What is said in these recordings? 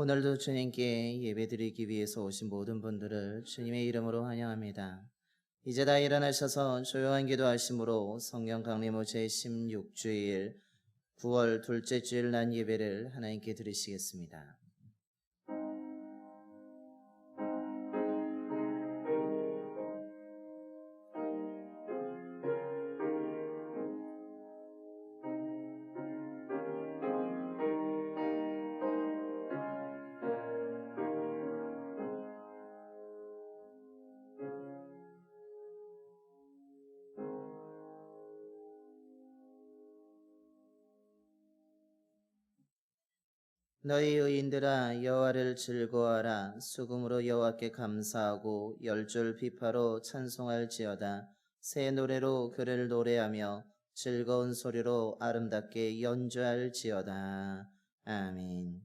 오늘도 주님께 예배드리기 위해서 오신 모든 분들을 주님의 이름으로 환영합니다. 이제 다 일어나셔서 조용한 기도하심으로 성령 강림후 제16주일 9월 둘째 주일 난 예배를 하나님께 드리시겠습니다. 너희 의인들아 여호와를 즐거워하라. 수금으로 여호와께 감사하고 열줄 비파로 찬송할지어다. 새 노래로 그를 노래하며 즐거운 소리로 아름답게 연주할지어다. 아멘.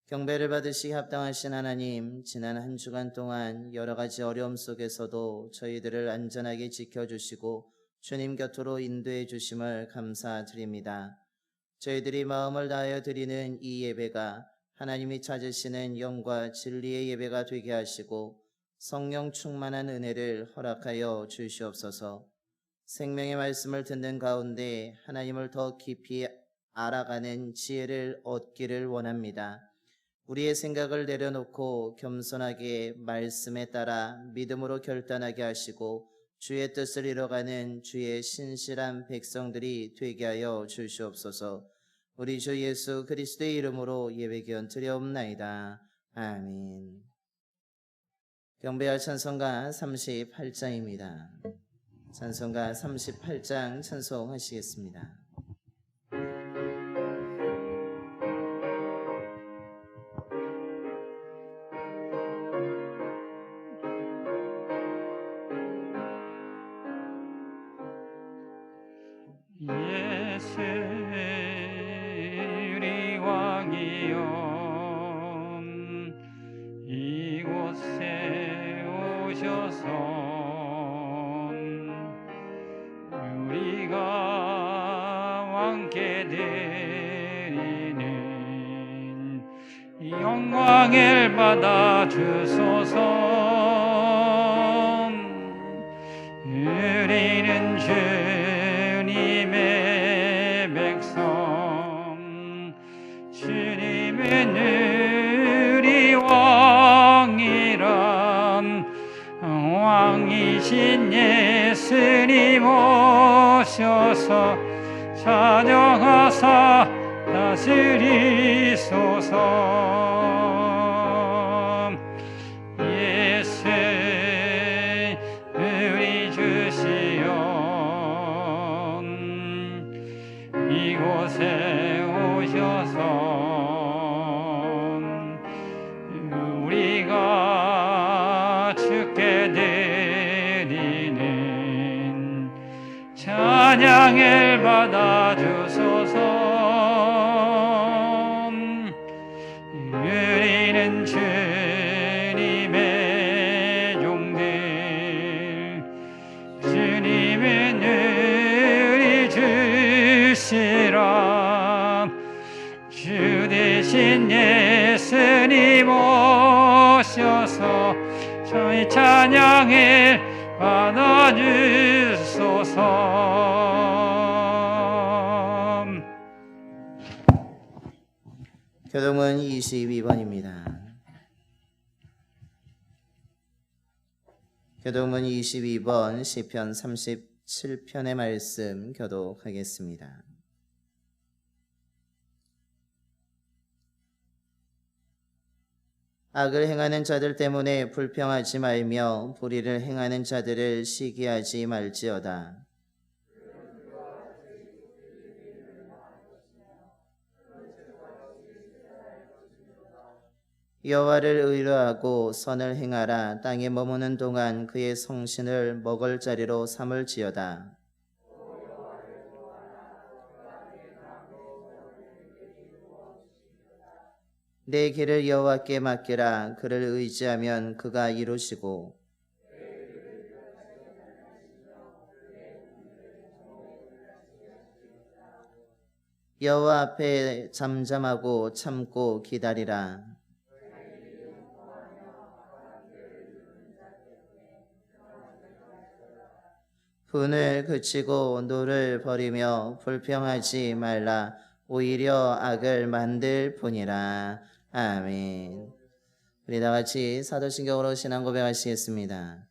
경배를 받으시기 합당하신 하나님, 지난 한 주간 동안 여러 가지 어려움 속에서도 저희들을 안전하게 지켜주시고 주님 곁으로 인도해 주심을 감사드립니다. 저희들이 마음을 다하여 드리는 이 예배가 하나님이 찾으시는 영과 진리의 예배가 되게 하시고 성령 충만한 은혜를 허락하여 주시옵소서. 생명의 말씀을 듣는 가운데 하나님을 더 깊이 알아가는 지혜를 얻기를 원합니다. 우리의 생각을 내려놓고 겸손하게 말씀에 따라 믿음으로 결단하게 하시고 주의 뜻을 이뤄가는 주의 신실한 백성들이 되게 하여 주시옵소서. 우리 주 예수 그리스도의 이름으로 예배기원 드려옵나이다. 아멘. 경배할 찬송가 38장입니다. 찬송가 38장 찬송하시겠습니다. 예수리 왕이여 이곳에 오셔서 우리가 왕께 드리는 영광을 받아 주소서. 우리는 주님의 백성, 주님은 우리 왕이란 왕이신 예수님 오셔서 찾아가사 다스리소서. 예수 우리 주시여 이곳에 오셔서 우리가 주께 드리는 찬양을 받아 주소서. 우리는 주님의 종들, 주님은 우리 주시라. 주 대신 예수님 오셔서 저희 찬양을 받아 주소서. 교동은 22번입니다. 교동은 22번 시편 37편의 말씀 교독하겠습니다. 악을 행하는 자들 때문에 불평하지 말며 불의를 행하는 자들을 시기하지 말지어다. 여호와를 의뢰하고 선을 행하라. 땅에 머무는 동안 그의 성신을 먹을 자리로 삼을지어다. 내 길을 여호와께 맡기라. 그를 의지하면 그가 이루시고 여호와 앞에 잠잠하고 참고 기다리라. 분을 그치고 노를 버리며 불평하지 말라. 오히려 악을 만들 뿐이라. 아멘. 우리 다 같이 사도신경으로 신앙 고백하시겠습니다.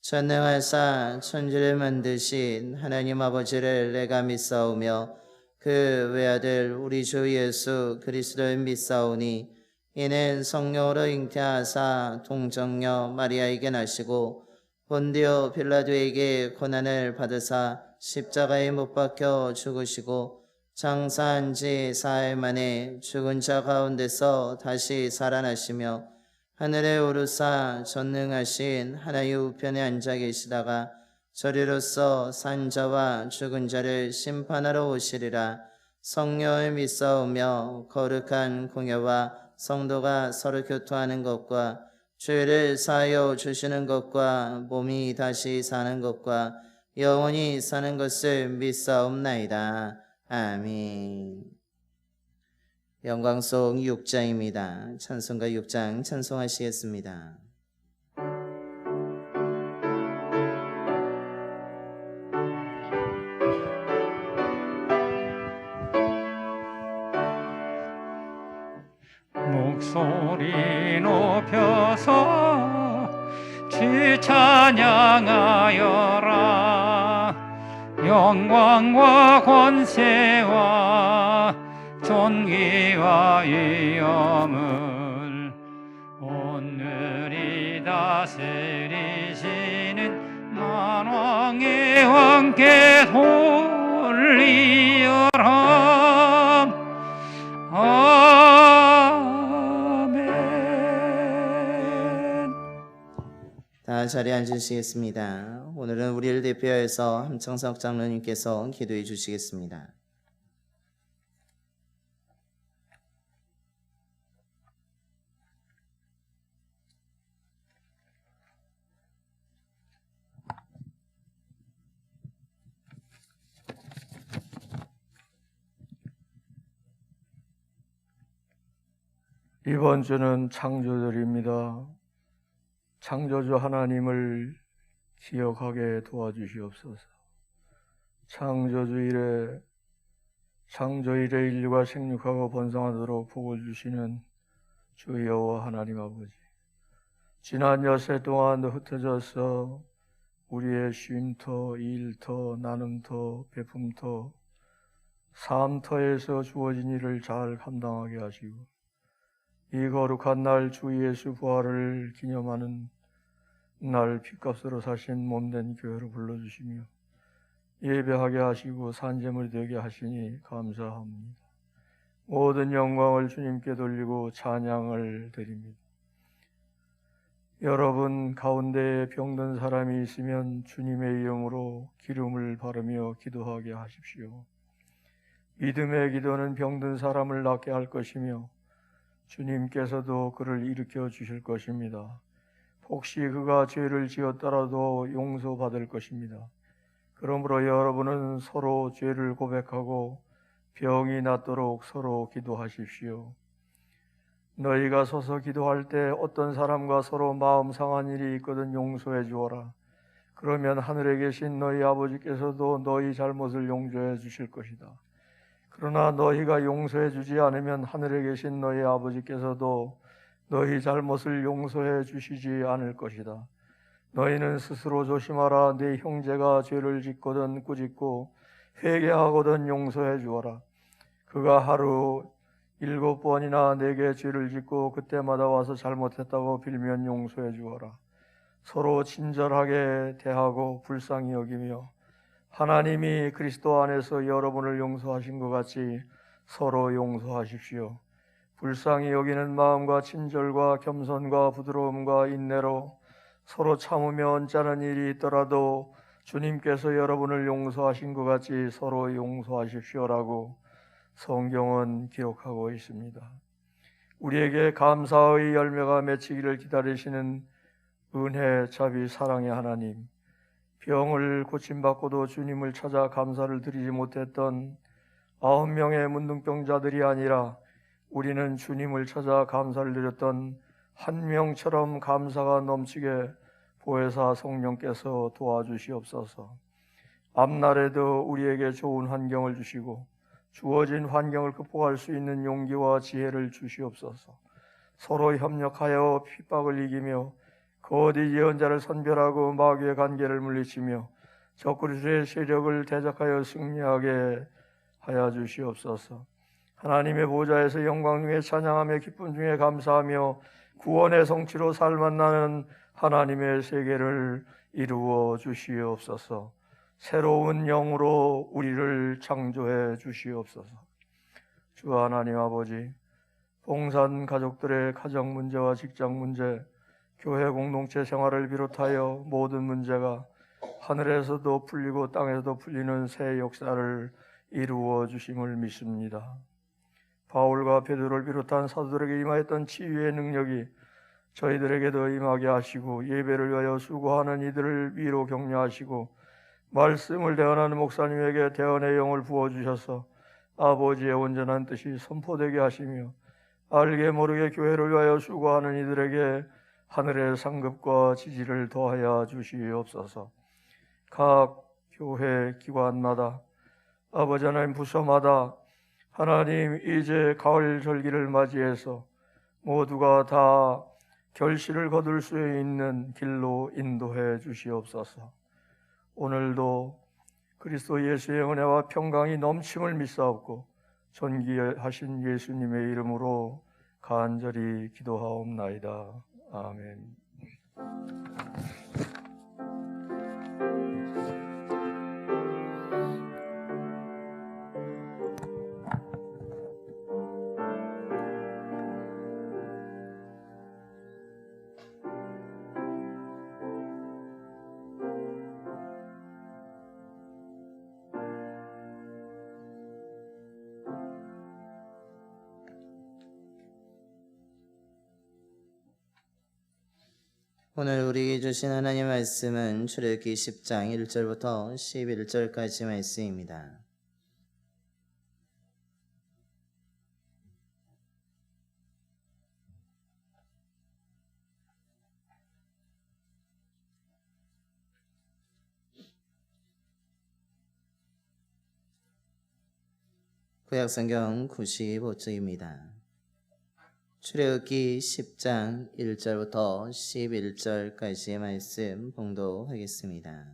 전능하사 천지를 만드신 하나님 아버지를 내가 믿사오며 그 외아들 우리 주 예수 그리스도를 믿사오니 이는 성령으로 잉태하사 동정녀 마리아에게 나시고 본디오 빌라도에게 고난을 받으사 십자가에 못 박혀 죽으시고 장사한 지 사흘 만에 죽은 자 가운데서 다시 살아나시며 하늘에 오르사 전능하신 하나님 우편에 앉아 계시다가 저리로서 산 자와 죽은 자를 심판하러 오시리라. 성령을 믿사오며 거룩한 공예와 성도가 서로 교통하는 것과 죄를 사하여 주시는 것과 몸이 다시 사는 것과 영원히 사는 것을 믿사옵나이다. 아멘. 영광송 6장입니다. 찬송가 6장 찬송하시겠습니다. 목소리 높여서 주 찬양하여라. 영광과 권세와 존귀와 위엄을 오늘이 다스리시는 만왕의 왕께 돌리어라. 아멘. 다 자리에 앉으시겠습니다. 오늘은 우리를 대표해서 함창석 장로님께서 기도해 주시겠습니다. 이번 주는 창조절입니다. 창조주 하나님을 기억하게 도와주시옵소서. 창조일에 인류가 생육하고 번성하도록 복을 주시는 주 여호와 하나님 아버지, 지난 여세 동안 흩어져서 우리의 쉼터, 일터, 나눔터, 베품터, 삶터에서 주어진 일을 잘 감당하게 하시고 이 거룩한 날 주 예수 부활을 기념하는 날 핏값으로 사신 몸된 교회로 불러주시며 예배하게 하시고 산재물이 되게 하시니 감사합니다. 모든 영광을 주님께 돌리고 찬양을 드립니다. 여러분 가운데에 병든 사람이 있으면 주님의 이름으로 기름을 바르며 기도하게 하십시오. 믿음의 기도는 병든 사람을 낫게 할 것이며 주님께서도 그를 일으켜 주실 것입니다. 혹시 그가 죄를 지었더라도 용서받을 것입니다. 그러므로 여러분은 서로 죄를 고백하고 병이 낫도록 서로 기도하십시오. 너희가 서서 기도할 때 어떤 사람과 서로 마음 상한 일이 있거든 용서해 주어라. 그러면 하늘에 계신 너희 아버지께서도 너희 잘못을 용서해 주실 것이다. 그러나 너희가 용서해 주지 않으면 하늘에 계신 너희 아버지께서도 너희 잘못을 용서해 주시지 않을 것이다. 너희는 스스로 조심하라. 네 형제가 죄를 짓거든 꾸짖고 회개하거든 용서해 주어라. 그가 하루 7번이나 내게 죄를 짓고 그때마다 와서 잘못했다고 빌면 용서해 주어라. 서로 친절하게 대하고 불쌍히 여기며 하나님이 그리스도 안에서 여러분을 용서하신 것 같이 서로 용서하십시오. 불쌍히 여기는 마음과 친절과 겸손과 부드러움과 인내로 서로 참으며 언짢은 일이 있더라도 주님께서 여러분을 용서하신 것 같이 서로 용서하십시오라고 성경은 기록하고 있습니다. 우리에게 감사의 열매가 맺히기를 기다리시는 은혜, 자비, 사랑의 하나님, 병을 고침받고도 주님을 찾아 감사를 드리지 못했던 9명의 문둥병자들이 아니라 우리는 주님을 찾아 감사를 드렸던 한 명처럼 감사가 넘치게 보혜사 성령께서 도와주시옵소서. 앞날에도 우리에게 좋은 환경을 주시고 주어진 환경을 극복할 수 있는 용기와 지혜를 주시옵소서. 서로 협력하여 핍박을 이기며 거짓 예언자를 선별하고 마귀의 관계를 물리치며 적그리스도의 세력을 대적하여 승리하게 하여 주시옵소서. 하나님의 보좌에서 영광 중에 찬양하며 기쁨 중에 감사하며 구원의 성취로 살만나는 하나님의 세계를 이루어 주시옵소서. 새로운 영으로 우리를 창조해 주시옵소서. 주 하나님 아버지, 봉산 가족들의 가정 문제와 직장 문제, 교회 공동체 생활을 비롯하여 모든 문제가 하늘에서도 풀리고 땅에서도 풀리는 새 역사를 이루어 주심을 믿습니다. 바울과 베드로를 비롯한 사도들에게 임하였던 치유의 능력이 저희들에게도 임하게 하시고 예배를 위하여 수고하는 이들을 위로 격려하시고 말씀을 대언하는 목사님에게 대언의 영을 부어주셔서 아버지의 온전한 뜻이 선포되게 하시며 알게 모르게 교회를 위하여 수고하는 이들에게 하늘의 상급과 지지를 더하여 주시옵소서. 각 교회 기관마다 아버지 하나님 부서마다 하나님 이제 가을 절기를 맞이해서 모두가 다 결실을 거둘 수 있는 길로 인도해 주시옵소서. 오늘도 그리스도 예수의 은혜와 평강이 넘침을 믿사옵고 존귀하신 예수님의 이름으로 간절히 기도하옵나이다. 아멘. 오늘 우리에게 주신 하나님의 말씀은 출애굽기 10장 1절부터 11절까지 말씀입니다. 구약성경 95쪽입니다. 출애굽기 10장 1절부터 11절까지의 말씀 봉독하겠습니다.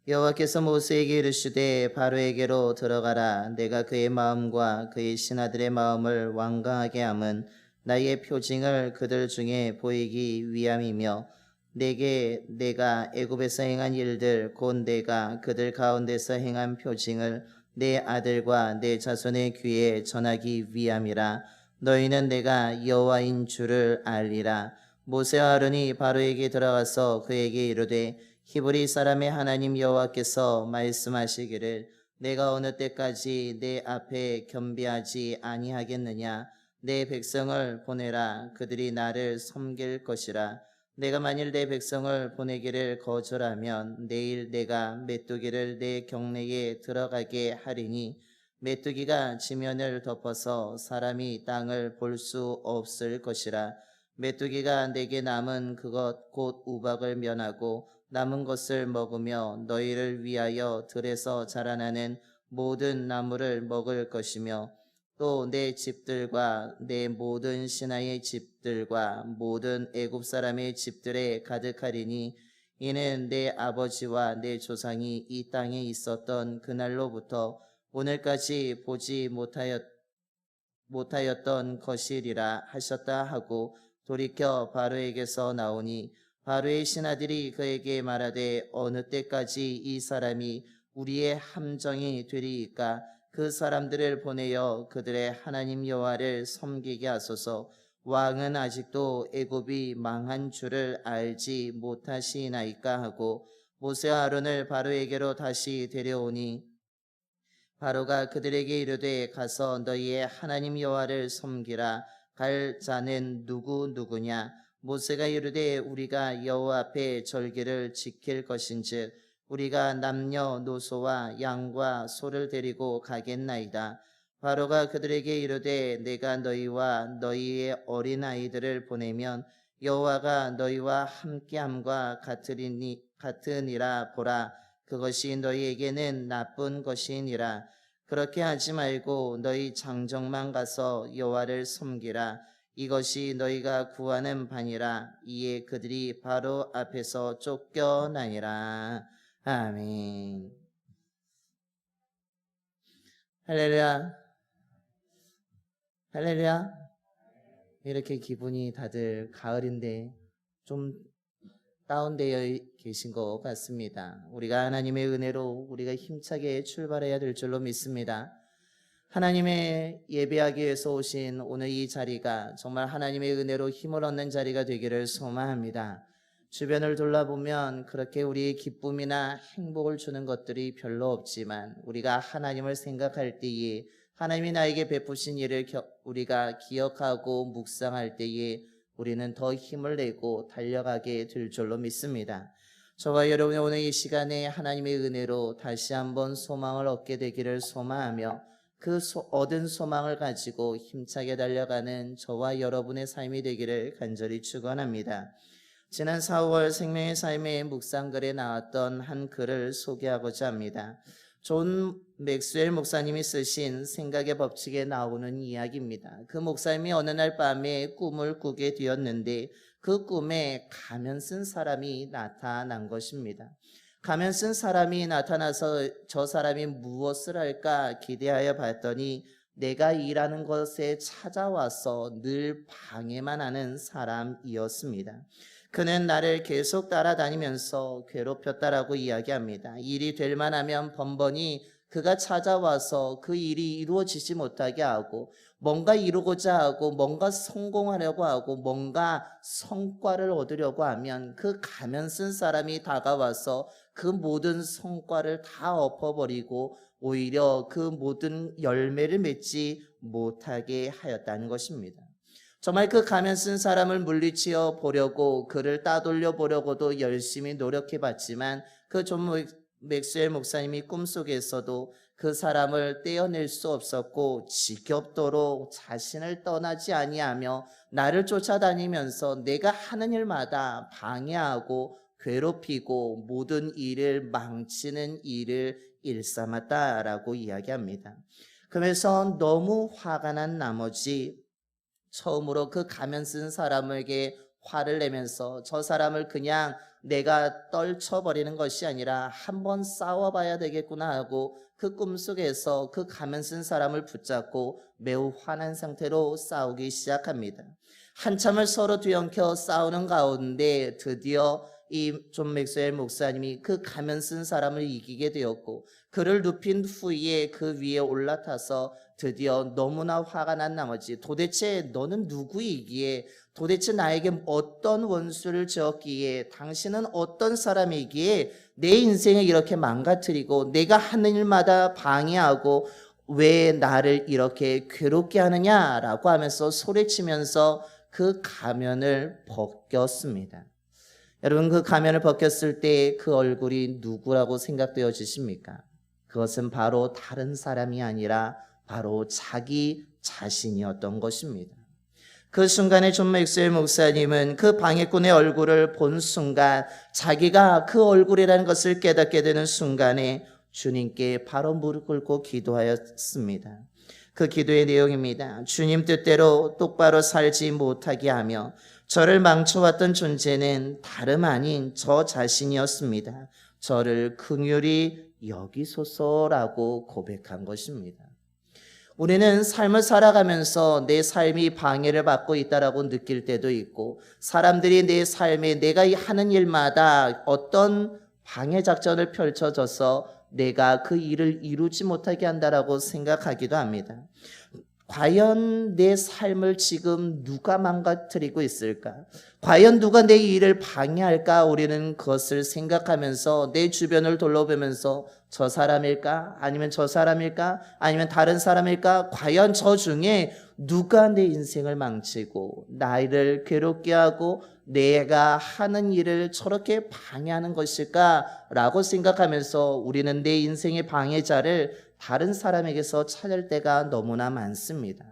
여호와께서 모세에게 이르시되 바로에게로 들어가라. 내가 그의 마음과 그의 신하들의 마음을 완강하게 함은 나의 표징을 그들 중에 보이기 위함이며 내가 애굽에서 행한 일들 곧 내가 그들 가운데서 행한 표징을 내 아들과 내 자손의 귀에 전하기 위함이라. 너희는 내가 여호와인 줄을 알리라. 모세와 아론이 바로에게 들어가서 그에게 이르되 히브리 사람의 하나님 여호와께서 말씀하시기를 내가 어느 때까지 내 앞에 겸비하지 아니하겠느냐. 내 백성을 보내라. 그들이 나를 섬길 것이라. 내가 만일 내 백성을 보내기를 거절하면 내일 내가 메뚜기를 내 경내에 들어가게 하리니 메뚜기가 지면을 덮어서 사람이 땅을 볼 수 없을 것이라. 메뚜기가 내게 남은 그것 곧 우박을 면하고 남은 것을 먹으며 너희를 위하여 들에서 자라나는 모든 나무를 먹을 것이며 또 내 집들과 내 모든 신하의 집들과 모든 애굽 사람의 집들에 가득하리니 이는 내 아버지와 내 조상이 이 땅에 있었던 그날로부터 오늘까지 보지 못하였던 것이리라 하셨다 하고 돌이켜 바로에게서 나오니 바로의 신하들이 그에게 말하되 어느 때까지 이 사람이 우리의 함정이 되리이까. 그 사람들을 보내어 그들의 하나님 여호와를 섬기게 하소서. 왕은 아직도 애굽이 망한 줄을 알지 못하시나이까 하고 모세와 아론을 바로에게로 다시 데려오니 바로가 그들에게 이르되 가서 너희의 하나님 여호와를 섬기라. 갈 자는 누구냐. 모세가 이르되 우리가 여호와 앞에 절기를 지킬 것인즉 우리가 남녀노소와 양과 소를 데리고 가겠나이다. 바로가 그들에게 이르되 내가 너희와 너희의 어린아이들을 보내면 여호와가 너희와 함께함과 같으니라. 보라, 그것이 너희에게는 나쁜 것이니라. 그렇게 하지 말고 너희 장정만 가서 여호와를 섬기라. 이것이 너희가 구하는 바니라. 이에 그들이 바로 앞에서 쫓겨나니라. 아멘. 할렐루야. 할렐루야. 이렇게 기분이 다들 가을인데 좀 다운되어 계신 것 같습니다. 우리가 하나님의 은혜로 우리가 힘차게 출발해야 될 줄로 믿습니다. 하나님의 예배하기 위해서 오신 오늘 이 자리가 정말 하나님의 은혜로 힘을 얻는 자리가 되기를 소망합니다. 주변을 돌아보면 그렇게 우리의 기쁨이나 행복을 주는 것들이 별로 없지만 우리가 하나님을 생각할 때에 하나님이 나에게 베푸신 일을 우리가 기억하고 묵상할 때에 우리는 더 힘을 내고 달려가게 될 줄로 믿습니다. 저와 여러분의 오늘 이 시간에 하나님의 은혜로 다시 한번 소망을 얻게 되기를 소망하며 그 얻은 소망을 가지고 힘차게 달려가는 저와 여러분의 삶이 되기를 간절히 축원합니다. 지난 4월 생명의 삶의 묵상글에 나왔던 한 글을 소개하고자 합니다. 존 맥스웰 목사님이 쓰신 생각의 법칙에 나오는 이야기입니다. 그 목사님이 어느 날 밤에 꿈을 꾸게 되었는데 그 꿈에 가면 쓴 사람이 나타난 것입니다. 가면 쓴 사람이 나타나서 저 사람이 무엇을 할까 기대하여 봤더니 내가 일하는 것에 찾아와서 늘 방해만 하는 사람이었습니다. 그는 나를 계속 따라다니면서 괴롭혔다라고 이야기합니다. 일이 될 만하면 번번이 그가 찾아와서 그 일이 이루어지지 못하게 하고 뭔가 이루고자 하고 뭔가 성공하려고 하고 뭔가 성과를 얻으려고 하면 그 가면 쓴 사람이 다가와서 그 모든 성과를 다 엎어버리고 오히려 그 모든 열매를 맺지 못하게 하였다는 것입니다. 정말 그 가면 쓴 사람을 물리치어 보려고 그를 따돌려 보려고도 열심히 노력해 봤지만 그 존 맥스웰 목사님이 꿈속에서도 그 사람을 떼어낼 수 없었고 지겹도록 자신을 떠나지 아니하며 나를 쫓아다니면서 내가 하는 일마다 방해하고 괴롭히고 모든 일을 망치는 일을 일삼았다라고 이야기합니다. 그래서 너무 화가 난 나머지 처음으로 그 가면 쓴 사람에게 화를 내면서 저 사람을 그냥 내가 떨쳐버리는 것이 아니라 한번 싸워봐야 되겠구나 하고 그 꿈속에서 그 가면 쓴 사람을 붙잡고 매우 화난 상태로 싸우기 시작합니다. 한참을 서로 뒤엉켜 싸우는 가운데 드디어 이 존 맥스웰 목사님이 그 가면 쓴 사람을 이기게 되었고 그를 눕힌 후에 그 위에 올라타서 드디어 너무나 화가 난 나머지 도대체 너는 누구이기에 도대체 나에게 어떤 원수를 지었기에 당신은 어떤 사람이기에 내 인생을 이렇게 망가뜨리고 내가 하는 일마다 방해하고 왜 나를 이렇게 괴롭게 하느냐라고 하면서 소리치면서 그 가면을 벗겼습니다. 여러분 그 가면을 벗겼을 때 그 얼굴이 누구라고 생각되어지십니까? 그것은 바로 다른 사람이 아니라 바로 자기 자신이었던 것입니다. 그 순간에 존 맥스웰 목사님은 그 방해꾼의 얼굴을 본 순간 자기가 그 얼굴이라는 것을 깨닫게 되는 순간에 주님께 바로 무릎 꿇고 기도하였습니다. 그 기도의 내용입니다. 주님 뜻대로 똑바로 살지 못하게 하며 저를 망쳐왔던 존재는 다름 아닌 저 자신이었습니다. 저를 긍휼히 여기소서라고 고백한 것입니다. 우리는 삶을 살아가면서 내 삶이 방해를 받고 있다라고 느낄 때도 있고 사람들이 내 삶에 내가 하는 일마다 어떤 방해 작전을 펼쳐져서 내가 그 일을 이루지 못하게 한다라고 생각하기도 합니다. 과연 내 삶을 지금 누가 망가뜨리고 있을까? 과연 누가 내 일을 방해할까? 우리는 그것을 생각하면서 내 주변을 둘러보면서 저 사람일까? 아니면 저 사람일까? 아니면 다른 사람일까? 과연 저 중에 누가 내 인생을 망치고 나를 괴롭게 하고 내가 하는 일을 저렇게 방해하는 것일까? 라고 생각하면서 우리는 내 인생의 방해자를 다른 사람에게서 찾을 때가 너무나 많습니다.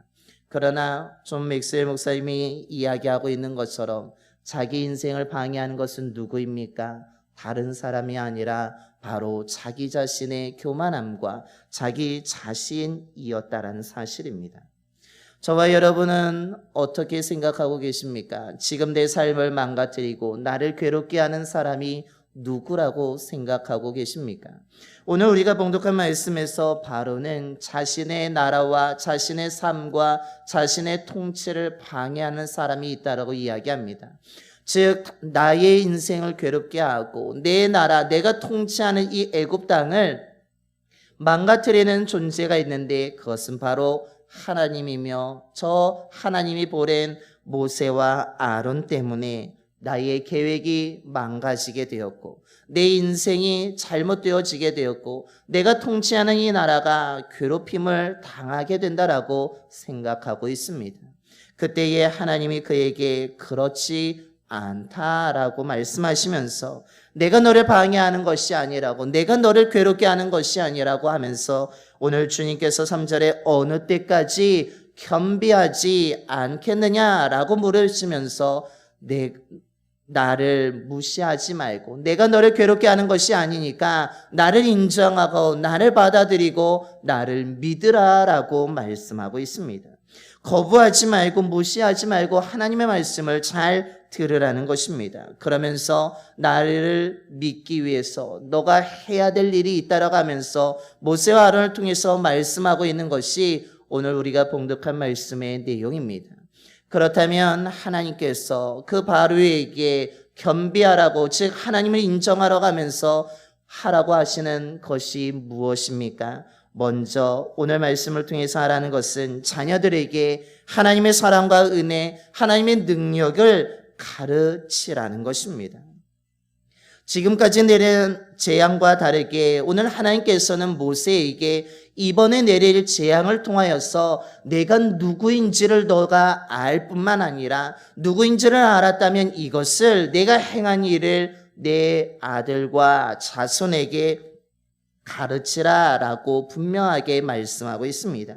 그러나 존 맥스웰 목사님이 이야기하고 있는 것처럼 자기 인생을 방해하는 것은 누구입니까? 다른 사람이 아니라 바로 자기 자신의 교만함과 자기 자신이었다라는 사실입니다. 저와 여러분은 어떻게 생각하고 계십니까? 지금 내 삶을 망가뜨리고 나를 괴롭게 하는 사람이 누구라고 생각하고 계십니까? 오늘 우리가 봉독한 말씀에서 바로는 자신의 나라와 자신의 삶과 자신의 통치를 방해하는 사람이 있다라고 이야기합니다. 즉 나의 인생을 괴롭게 하고 내 나라, 내가 통치하는 이 애굽 땅을 망가뜨리는 존재가 있는데 그것은 바로 하나님이며 저 하나님이 보낸 모세와 아론 때문에 나의 계획이 망가지게 되었고 내 인생이 잘못되어지게 되었고 내가 통치하는 이 나라가 괴롭힘을 당하게 된다라고 생각하고 있습니다. 그때에 하나님이 그에게 그렇지 않다라고 말씀하시면서 내가 너를 방해하는 것이 아니라고, 내가 너를 괴롭게 하는 것이 아니라고 하면서 오늘 주님께서 3절에 어느 때까지 겸비하지 않겠느냐라고 물으시면서 나를 무시하지 말고 내가 너를 괴롭게 하는 것이 아니니까 나를 인정하고 나를 받아들이고 나를 믿으라라고 말씀하고 있습니다. 거부하지 말고 무시하지 말고 하나님의 말씀을 잘 들으라는 것입니다. 그러면서 나를 믿기 위해서 너가 해야 될 일이 있다라고 하면서 모세와 아론을 통해서 말씀하고 있는 것이 오늘 우리가 봉독한 말씀의 내용입니다. 그렇다면 하나님께서 그 바로에게 겸비하라고, 즉 하나님을 인정하라고 하면서 하라고 하시는 것이 무엇입니까? 먼저 오늘 말씀을 통해서 하라는 것은 자녀들에게 하나님의 사랑과 은혜, 하나님의 능력을 가르치라는 것입니다. 지금까지 내린 재앙과 다르게 오늘 하나님께서는 모세에게 이번에 내릴 재앙을 통하여서 내가 누구인지를 너가 알 뿐만 아니라 누구인지를 알았다면 이것을 내가 행한 일을 내 아들과 자손에게 가르치라라고 분명하게 말씀하고 있습니다.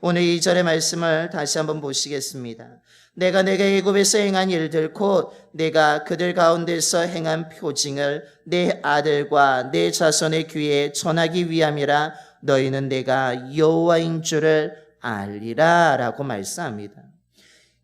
오늘 2절의 말씀을 다시 한번 보시겠습니다. 내가 애굽에서 행한 일들 곧 내가 그들 가운데서 행한 표징을 내 아들과 내 자손의 귀에 전하기 위함이라 너희는 내가 여호와인 줄을 알리라 라고 말씀합니다.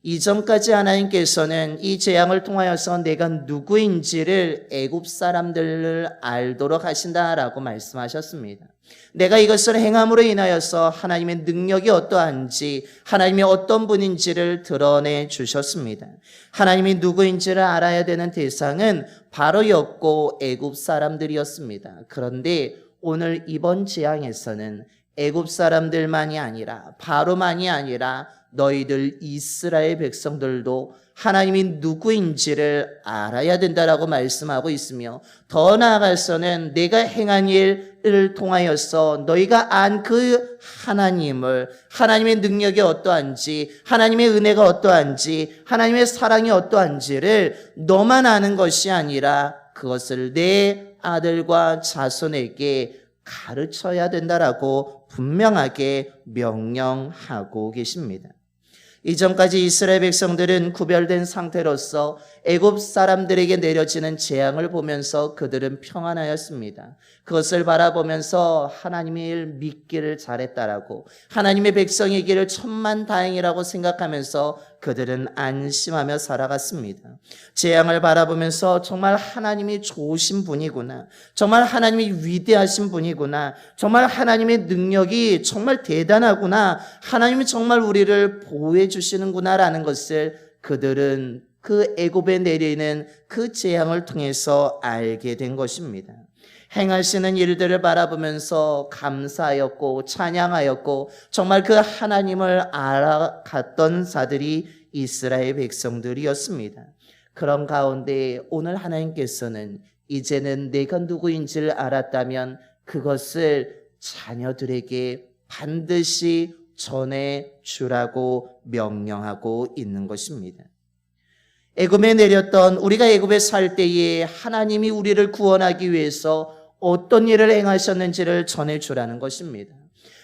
이전까지 하나님께서는 이 재앙을 통하여서 내가 누구인지를 애굽 사람들을 알도록 하신다라고 말씀하셨습니다. 내가 이것을 행함으로 인하여서 하나님의 능력이 어떠한지, 하나님이 어떤 분인지를 드러내 주셨습니다. 하나님이 누구인지를 알아야 되는 대상은 바로였고 애굽 사람들이었습니다. 그런데 오늘 이번 재앙에서는 애굽 사람들만이 아니라 바로만이 아니라 너희들 이스라엘 백성들도 하나님이 누구인지를 알아야 된다라고 말씀하고 있으며 더 나아가서는 내가 행한 일을 통하여서 너희가 안 그 하나님을, 하나님의 능력이 어떠한지, 하나님의 은혜가 어떠한지, 하나님의 사랑이 어떠한지를 너만 아는 것이 아니라 그것을 내 아들과 자손에게 가르쳐야 된다라고 분명하게 명령하고 계십니다. 이전까지 이스라엘 백성들은 구별된 상태로서 애굽 사람들에게 내려지는 재앙을 보면서 그들은 평안하였습니다. 그것을 바라보면서 하나님을 믿기를 잘했다라고, 하나님의 백성이기를 천만다행이라고 생각하면서 그들은 안심하며 살아갔습니다. 재앙을 바라보면서 정말 하나님이 좋으신 분이구나, 정말 하나님이 위대하신 분이구나, 정말 하나님의 능력이 정말 대단하구나, 하나님이 정말 우리를 보호해 주시는구나라는 것을 그들은 그 애굽에 내리는 그 재앙을 통해서 알게 된 것입니다. 행하시는 일들을 바라보면서 감사하였고 찬양하였고 정말 그 하나님을 알아갔던 자들이 이스라엘 백성들이었습니다. 그런 가운데 오늘 하나님께서는 이제는 내가 누구인지를 알았다면 그것을 자녀들에게 반드시 전해주라고 명령하고 있는 것입니다. 애굽에 내렸던, 우리가 애굽에 살 때에 하나님이 우리를 구원하기 위해서 어떤 일을 행하셨는지를 전해주라는 것입니다.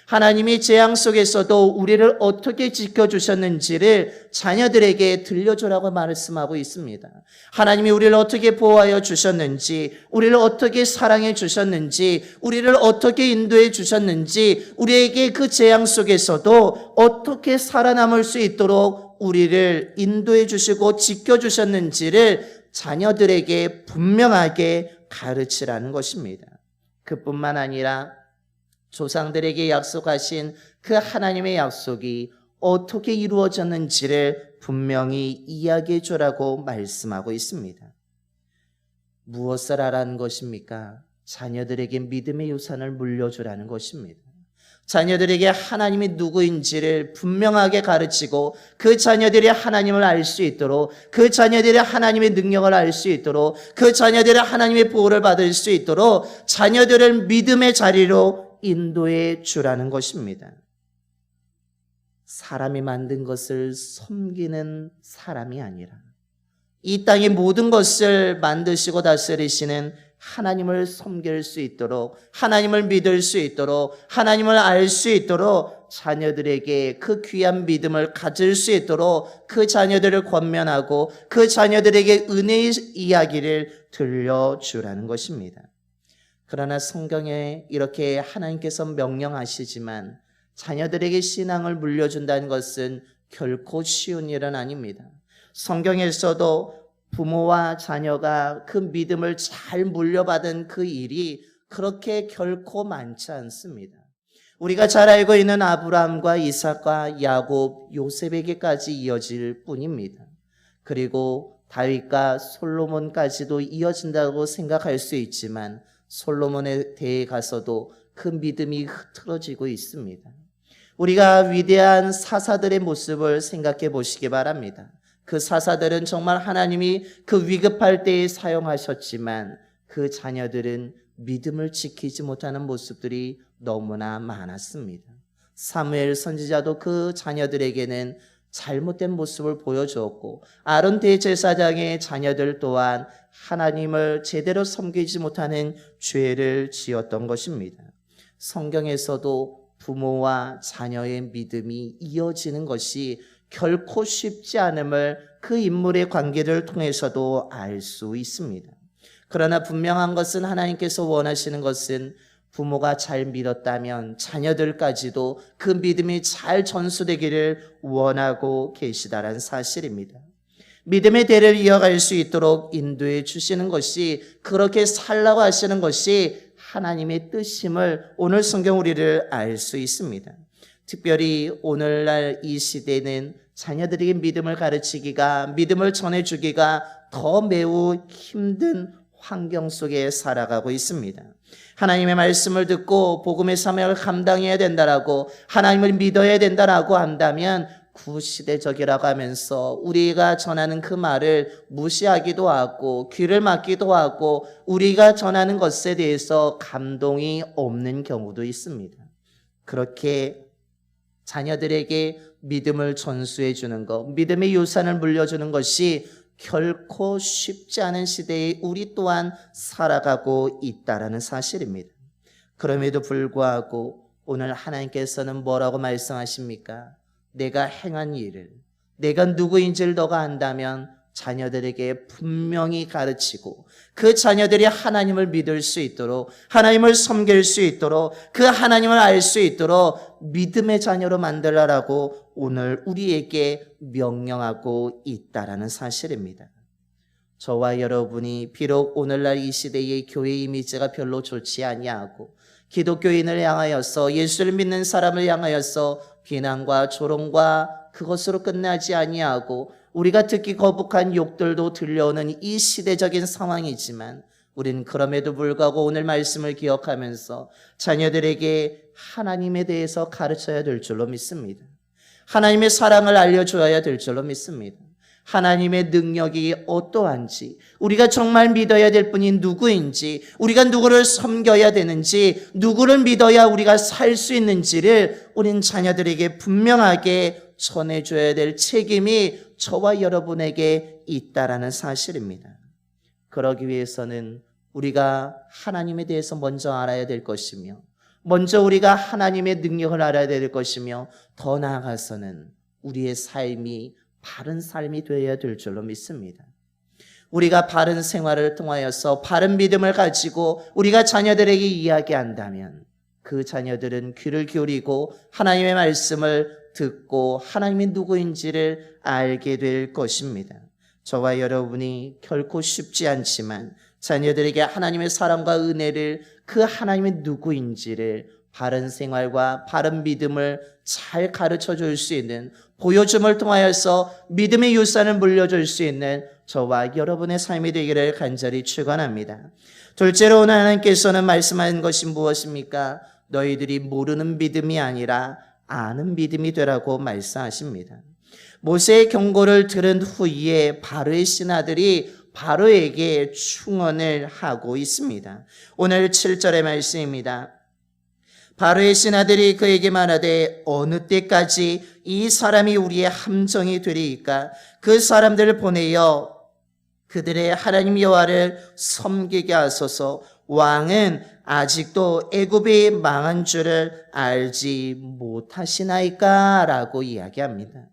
하나님이 재앙 속에서도 우리를 어떻게 지켜주셨는지를 자녀들에게 들려주라고 말씀하고 있습니다. 하나님이 우리를 어떻게 보호하여 주셨는지, 우리를 어떻게 사랑해 주셨는지, 우리를 어떻게 인도해 주셨는지, 우리에게 그 재앙 속에서도 어떻게 살아남을 수 있도록 우리를 인도해 주시고 지켜주셨는지를 자녀들에게 분명하게 가르치라는 것입니다. 그뿐만 아니라 조상들에게 약속하신 그 하나님의 약속이 어떻게 이루어졌는지를 분명히 이야기해 주라고 말씀하고 있습니다. 무엇을 하라는 것입니까? 자녀들에게 믿음의 유산을 물려주라는 것입니다. 자녀들에게 하나님이 누구인지를 분명하게 가르치고 그 자녀들이 하나님을 알 수 있도록, 그 자녀들이 하나님의 능력을 알 수 있도록, 그 자녀들이 하나님의 보호를 받을 수 있도록 자녀들을 믿음의 자리로 인도해 주라는 것입니다. 사람이 만든 것을 섬기는 사람이 아니라 이 땅의 모든 것을 만드시고 다스리시는 하나님을 섬길 수 있도록, 하나님을 믿을 수 있도록, 하나님을 알 수 있도록 자녀들에게 그 귀한 믿음을 가질 수 있도록 그 자녀들을 권면하고 그 자녀들에게 은혜의 이야기를 들려주라는 것입니다. 그러나 성경에 이렇게 하나님께서 명령하시지만 자녀들에게 신앙을 물려준다는 것은 결코 쉬운 일은 아닙니다. 성경에서도 부모와 자녀가 그 믿음을 잘 물려받은 그 일이 그렇게 결코 많지 않습니다. 우리가 잘 알고 있는 아브라함과 이삭과 야곱, 요셉에게까지 이어질 뿐입니다. 그리고 다윗과 솔로몬까지도 이어진다고 생각할 수 있지만 솔로몬에 대해 가서도 그 믿음이 흐트러지고 있습니다. 우리가 위대한 사사들의 모습을 생각해 보시기 바랍니다. 그 사사들은 정말 하나님이 그 위급할 때에 사용하셨지만 그 자녀들은 믿음을 지키지 못하는 모습들이 너무나 많았습니다. 사무엘 선지자도 그 자녀들에게는 잘못된 모습을 보여주었고 아론 대제사장의 자녀들 또한 하나님을 제대로 섬기지 못하는 죄를 지었던 것입니다. 성경에서도 부모와 자녀의 믿음이 이어지는 것이 결코 쉽지 않음을 그 인물의 관계를 통해서도 알 수 있습니다. 그러나 분명한 것은 하나님께서 원하시는 것은 부모가 잘 믿었다면 자녀들까지도 그 믿음이 잘 전수되기를 원하고 계시다라는 사실입니다. 믿음의 대를 이어갈 수 있도록 인도해 주시는 것이, 그렇게 살라고 하시는 것이 하나님의 뜻임을 오늘 성경 우리를 알 수 있습니다. 특별히 오늘날 이 시대는 자녀들에게 믿음을 가르치기가, 믿음을 전해주기가 더 매우 힘든 환경 속에 살아가고 있습니다. 하나님의 말씀을 듣고 복음의 사명을 감당해야 된다라고, 하나님을 믿어야 된다라고 한다면 구시대적이라고 하면서 우리가 전하는 그 말을 무시하기도 하고 귀를 막기도 하고 우리가 전하는 것에 대해서 감동이 없는 경우도 있습니다. 그렇게 자녀들에게 믿음을 전수해 주는 것, 믿음의 유산을 물려주는 것이 결코 쉽지 않은 시대에 우리 또한 살아가고 있다라는 사실입니다. 그럼에도 불구하고 오늘 하나님께서는 뭐라고 말씀하십니까? 내가 행한 일을, 내가 누구인지를 너가 안다면 자녀들에게 분명히 가르치고 그 자녀들이 하나님을 믿을 수 있도록, 하나님을 섬길 수 있도록, 그 하나님을 알 수 있도록 믿음의 자녀로 만들라라고 오늘 우리에게 명령하고 있다라는 사실입니다. 저와 여러분이 비록 오늘날 이 시대의 교회 이미지가 별로 좋지 아니하고 기독교인을 향하여서, 예수를 믿는 사람을 향하여서 비난과 조롱과 그것으로 끝나지 아니하고 우리가 듣기 거북한 욕들도 들려오는 이 시대적인 상황이지만 우리는 그럼에도 불구하고 오늘 말씀을 기억하면서 자녀들에게 하나님에 대해서 가르쳐야 될 줄로 믿습니다. 하나님의 사랑을 알려줘야 될 줄로 믿습니다. 하나님의 능력이 어떠한지, 우리가 정말 믿어야 될 분이 누구인지, 우리가 누구를 섬겨야 되는지, 누구를 믿어야 우리가 살 수 있는지를 우린 자녀들에게 분명하게 전해줘야 될 책임이 저와 여러분에게 있다라는 사실입니다. 그러기 위해서는 우리가 하나님에 대해서 먼저 알아야 될 것이며, 먼저 우리가 하나님의 능력을 알아야 될 것이며 더 나아가서는 우리의 삶이 바른 삶이 되어야 될 줄로 믿습니다. 우리가 바른 생활을 통하여서 바른 믿음을 가지고 우리가 자녀들에게 이야기한다면 그 자녀들은 귀를 기울이고 하나님의 말씀을 듣고 하나님이 누구인지를 알게 될 것입니다. 저와 여러분이 결코 쉽지 않지만 자녀들에게 하나님의 사랑과 은혜를 그 하나님의 누구인지를 바른 생활과 바른 믿음을 잘 가르쳐 줄 수 있는 보여줌을 통하여서 믿음의 유산을 물려줄 수 있는 저와 여러분의 삶이 되기를 간절히 축원합니다. 둘째로 오늘 하나님께서는 말씀하신 것이 무엇입니까? 너희들이 모르는 믿음이 아니라 아는 믿음이 되라고 말씀하십니다. 모세의 경고를 들은 후에 바로의 신하들이 바로에게 충언을 하고 있습니다. 오늘 7절의 말씀입니다. 바로의 신하들이 그에게 말하되 어느 때까지 이 사람이 우리의 함정이 되리이까? 그 사람들을 보내어 그들의 하나님 여호와를 섬기게 하소서. 왕은 아직도 애굽이 망한 줄을 알지 못하시나이까? 라고 이야기합니다.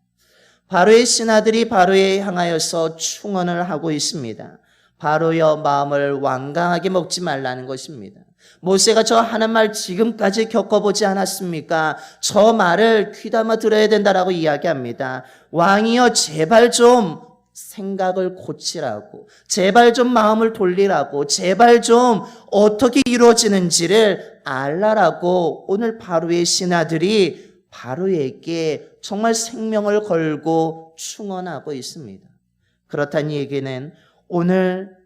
바로의 신하들이 바로에 향하여서 충언을 하고 있습니다. 바로여, 마음을 완강하게 먹지 말라는 것입니다. 모세가 저 하는 말 지금까지 겪어보지 않았습니까? 저 말을 귀담아 들어야 된다라고 이야기합니다. 왕이여, 제발 좀 생각을 고치라고, 제발 좀 마음을 돌리라고, 제발 좀 어떻게 이루어지는지를 알라라고 오늘 바로의 신하들이 바로에게 정말 생명을 걸고 충언하고 있습니다. 그렇다는 얘기는 오늘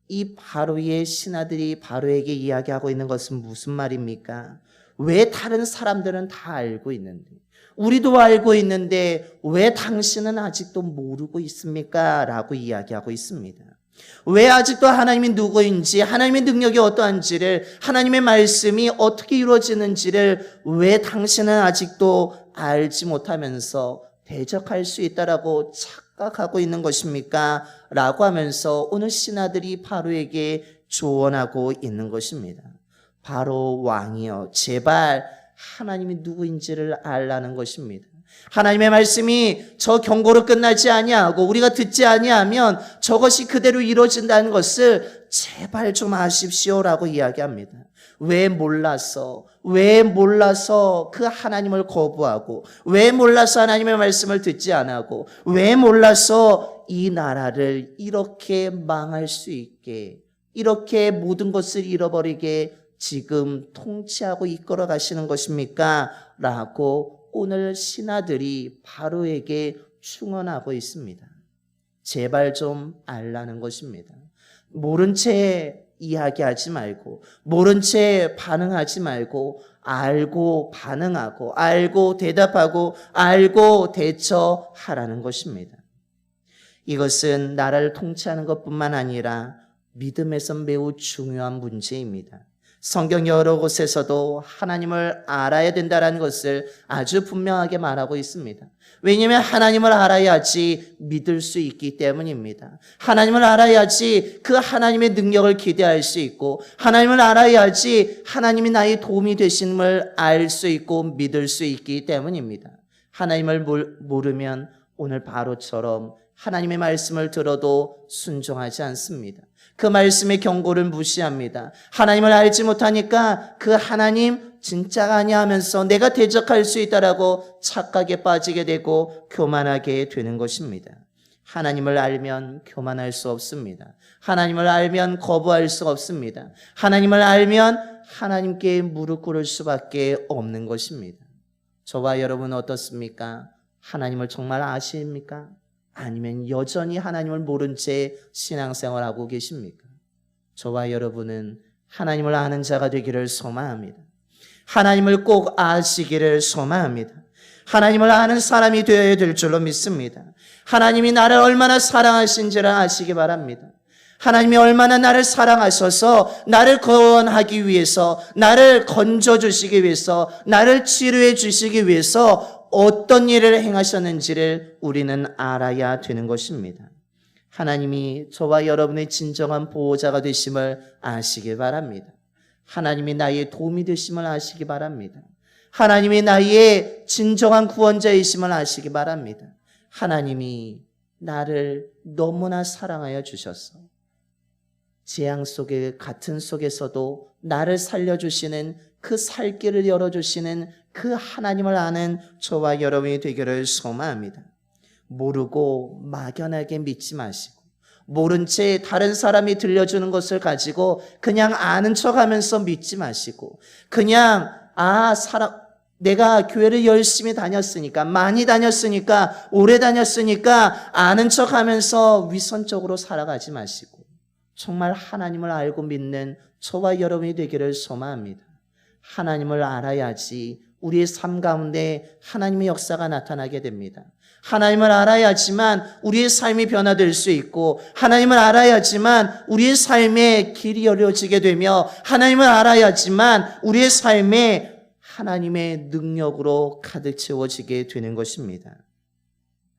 이 바로의 신하들이 바로에게 이야기하고 있는 것은 무슨 말입니까? 왜 다른 사람들은 다 알고 있는데, 우리도 알고 있는데 왜 당신은 아직도 모르고 있습니까? 라고 이야기하고 있습니다. 왜 아직도 하나님이 누구인지, 하나님의 능력이 어떠한지를, 하나님의 말씀이 어떻게 이루어지는지를 왜 당신은 아직도 알지 못하면서 대적할 수 있다라고 착각하고 있는 것입니까? 라고 하면서 오늘 신하들이 바로에게 조언하고 있는 것입니다. 바로 왕이여, 제발 하나님이 누구인지를 알라는 것입니다. 하나님의 말씀이 저 경고로 끝나지 아니하고 우리가 듣지 아니하면 저것이 그대로 이루어진다는 것을 제발 좀 아십시오라고 이야기합니다. 왜 몰라서 그 하나님을 거부하고, 왜 몰라서 하나님의 말씀을 듣지 않고, 왜 몰라서 이 나라를 이렇게 망할 수 있게, 이렇게 모든 것을 잃어버리게 지금 통치하고 이끌어 가시는 것입니까? 라고 오늘 신하들이 바로에게 충언하고 있습니다. 제발 좀 알라는 것입니다. 모른 채 이야기하지 말고, 모른 채 반응하지 말고, 알고 반응하고, 알고 대답하고, 알고 대처하라는 것입니다. 이것은 나라를 통치하는 것뿐만 아니라 믿음에서 매우 중요한 문제입니다. 성경 여러 곳에서도 하나님을 알아야 된다는 것을 아주 분명하게 말하고 있습니다. 왜냐하면 하나님을 알아야지 믿을 수 있기 때문입니다. 하나님을 알아야지 그 하나님의 능력을 기대할 수 있고, 하나님을 알아야지 하나님이 나의 도움이 되심을 알 수 있고 믿을 수 있기 때문입니다. 하나님을 모르면 오늘 바로처럼 하나님의 말씀을 들어도 순종하지 않습니다. 그 말씀의 경고를 무시합니다. 하나님을 알지 못하니까 그 하나님 진짜가 아니야 하면서 내가 대적할 수 있다라고 착각에 빠지게 되고 교만하게 되는 것입니다. 하나님을 알면 교만할 수 없습니다. 하나님을 알면 거부할 수 없습니다. 하나님을 알면 하나님께 무릎 꿇을 수밖에 없는 것입니다. 저와 여러분은 어떻습니까? 하나님을 정말 아십니까? 아니면 여전히 하나님을 모른 채 신앙생활하고 계십니까? 저와 여러분은 하나님을 아는 자가 되기를 소망합니다. 하나님을 꼭 아시기를 소망합니다. 하나님을 아는 사람이 되어야 될 줄로 믿습니다. 하나님이 나를 얼마나 사랑하신지를 아시기 바랍니다. 하나님이 얼마나 나를 사랑하셔서 나를 구원하기 위해서, 나를 건져주시기 위해서, 나를 치료해 주시기 위해서 어떤 일을 행하셨는지를 우리는 알아야 되는 것입니다. 하나님이 저와 여러분의 진정한 보호자가 되심을 아시기 바랍니다. 하나님이 나의 도움이 되심을 아시기 바랍니다. 하나님이 나의 진정한 구원자이심을 아시기 바랍니다. 하나님이 나를 너무나 사랑하여 주셔서 재앙 속에 같은 속에서도 나를 살려주시는 그 살 길을 열어주시는 그 하나님을 아는 저와 여러분이 되기를 소망합니다. 모르고 막연하게 믿지 마시고 모른 채 다른 사람이 들려주는 것을 가지고 그냥 아는 척하면서 믿지 마시고 그냥 내가 교회를 열심히 다녔으니까 많이 다녔으니까 오래 다녔으니까 아는 척하면서 위선적으로 살아가지 마시고 정말 하나님을 알고 믿는 저와 여러분이 되기를 소망합니다. 하나님을 알아야지 우리의 삶 가운데 하나님의 역사가 나타나게 됩니다. 하나님을 알아야지만 우리의 삶이 변화될 수 있고 하나님을 알아야지만 우리의 삶의 길이 열려지게 되며 하나님을 알아야지만 우리의 삶에 하나님의 능력으로 가득 채워지게 되는 것입니다.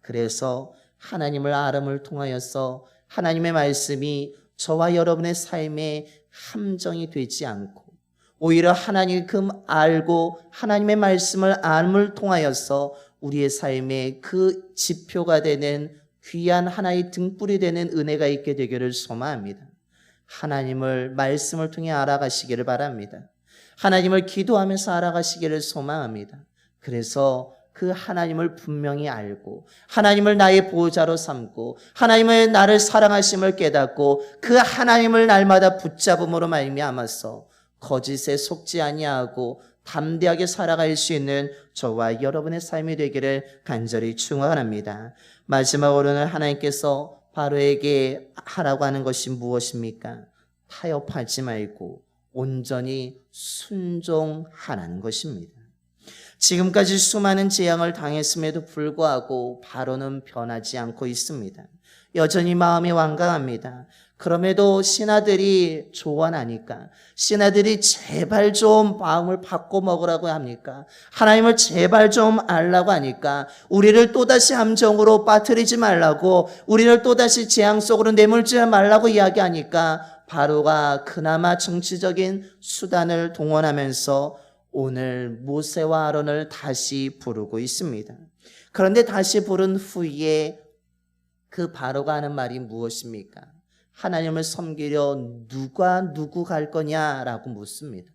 그래서 하나님을 알음을 통하여서 하나님의 말씀이 저와 여러분의 삶에 함정이 되지 않고 오히려 하나님을 알고 하나님의 말씀을 알음을 통하여서 우리의 삶에 그 지표가 되는 귀한 하나의 등불이 되는 은혜가 있게 되기를 소망합니다. 하나님을 말씀을 통해 알아가시기를 바랍니다. 하나님을 기도하면서 알아가시기를 소망합니다. 그래서 그 하나님을 분명히 알고 하나님을 나의 보호자로 삼고 하나님의 나를 사랑하심을 깨닫고 그 하나님을 날마다 붙잡음으로 말미암아서 거짓에 속지 아니하고 담대하게 살아갈 수 있는 저와 여러분의 삶이 되기를 간절히 축원합니다. 마지막으로는 하나님께서 바로에게 하라고 하는 것이 무엇입니까? 타협하지 말고 온전히 순종하라는 것입니다. 지금까지 수많은 재앙을 당했음에도 불구하고 바로는 변하지 않고 있습니다. 여전히 마음이 완강합니다. 그럼에도 신하들이 조언하니까 신하들이 제발 좀 마음을 바꿔 먹으라고 합니까? 하나님을 제발 좀 알라고 하니까 우리를 또다시 함정으로 빠뜨리지 말라고 우리를 또다시 재앙 속으로 내몰지 말라고 이야기하니까 바로가 그나마 정치적인 수단을 동원하면서 오늘 모세와 아론을 다시 부르고 있습니다. 그런데 다시 부른 후에 그 바로가 하는 말이 무엇입니까? 하나님을 섬기려 누구 갈 거냐라고 묻습니다.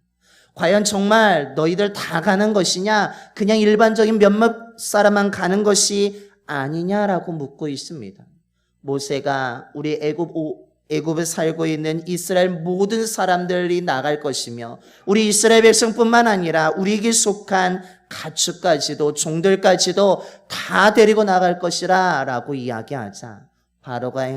과연 정말 너희들 다 가는 것이냐? 그냥 일반적인 몇몇 사람만 가는 것이 아니냐라고 묻고 있습니다. 모세가 우리 애굽에 살고 있는 이스라엘 모든 사람들이 나갈 것이며 우리 이스라엘 백성뿐만 아니라 우리에게 속한 가축까지도 종들까지도 다 데리고 나갈 것이라 라고 이야기하자 바로가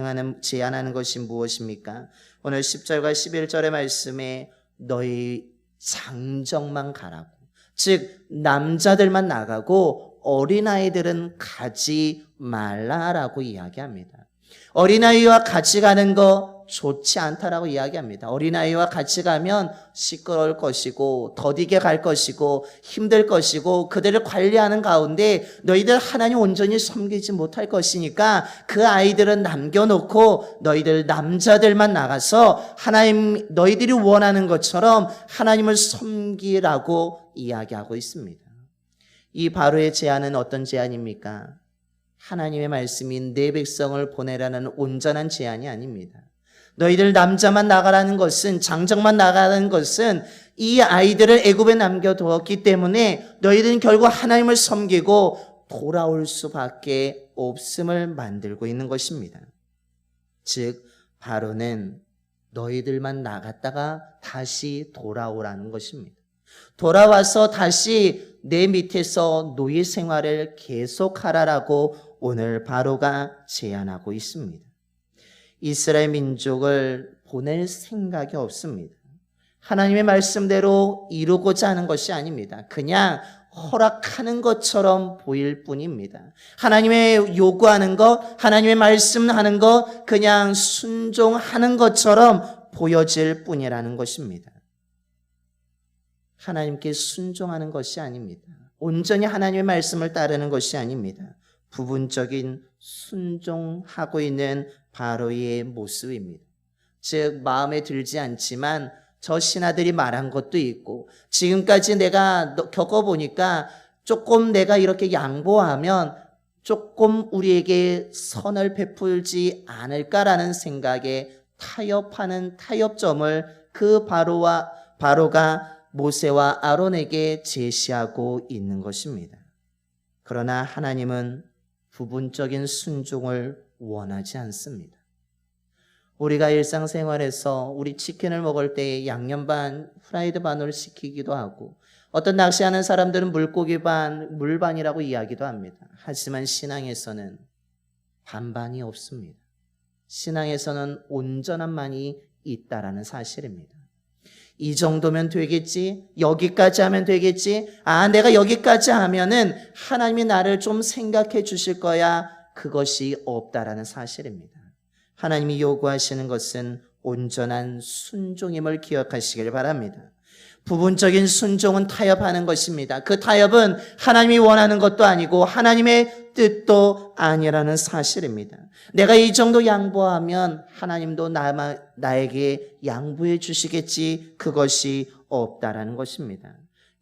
제안하는 것이 무엇입니까? 오늘 10절과 11절의 말씀에 너희 장정만 가라고, 즉 남자들만 나가고 어린아이들은 가지 말라라고 이야기합니다. 어린아이와 같이 가는 거 좋지 않다라고 이야기합니다. 어린아이와 같이 가면 시끄러울 것이고 더디게 갈 것이고 힘들 것이고 그들을 관리하는 가운데 너희들 하나님 온전히 섬기지 못할 것이니까 그 아이들은 남겨놓고 너희들 남자들만 나가서 하나님 너희들이 원하는 것처럼 하나님을 섬기라고 이야기하고 있습니다. 이 바로의 제안은 어떤 제안입니까? 하나님의 말씀인 내 백성을 보내라는 온전한 제안이 아닙니다. 너희들 남자만 나가라는 것은, 장정만 나가라는 것은 이 아이들을 애굽에 남겨두었기 때문에 너희들은 결국 하나님을 섬기고 돌아올 수밖에 없음을 만들고 있는 것입니다. 즉 바로는 너희들만 나갔다가 다시 돌아오라는 것입니다. 돌아와서 다시 내 밑에서 노예 생활을 계속하라라고 오늘 바로가 제안하고 있습니다. 이스라엘 민족을 보낼 생각이 없습니다. 하나님의 말씀대로 이루고자 하는 것이 아닙니다. 그냥 허락하는 것처럼 보일 뿐입니다. 하나님의 요구하는 것, 하나님의 말씀하는 것, 그냥 순종하는 것처럼 보여질 뿐이라는 것입니다. 하나님께 순종하는 것이 아닙니다. 온전히 하나님의 말씀을 따르는 것이 아닙니다. 부분적인 순종하고 있는 바로의 모습입니다. 즉 마음에 들지 않지만 저 신하들이 말한 것도 있고 지금까지 내가 겪어보니까 조금 내가 이렇게 양보하면 조금 우리에게 선을 베풀지 않을까라는 생각에 타협하는 타협점을 그 바로가 모세와 아론에게 제시하고 있는 것입니다. 그러나 하나님은 부분적인 순종을 원하지 않습니다. 우리가 일상생활에서 우리 치킨을 먹을 때 양념 반, 프라이드 반으로 시키기도 하고 어떤 낚시하는 사람들은 물고기 반, 물 반이라고 이야기도 합니다. 하지만 신앙에서는 반반이 없습니다. 신앙에서는 온전함만이 있다라는 사실입니다. 이 정도면 되겠지? 여기까지 하면 되겠지? 내가 여기까지 하면은 하나님이 나를 좀 생각해 주실 거야. 그것이 없다라는 사실입니다. 하나님이 요구하시는 것은 온전한 순종임을 기억하시길 바랍니다. 부분적인 순종은 타협하는 것입니다. 그 타협은 하나님이 원하는 것도 아니고 하나님의 뜻도 아니라는 사실입니다. 내가 이 정도 양보하면 하나님도 나에게 양보해 주시겠지. 그것이 없다라는 것입니다.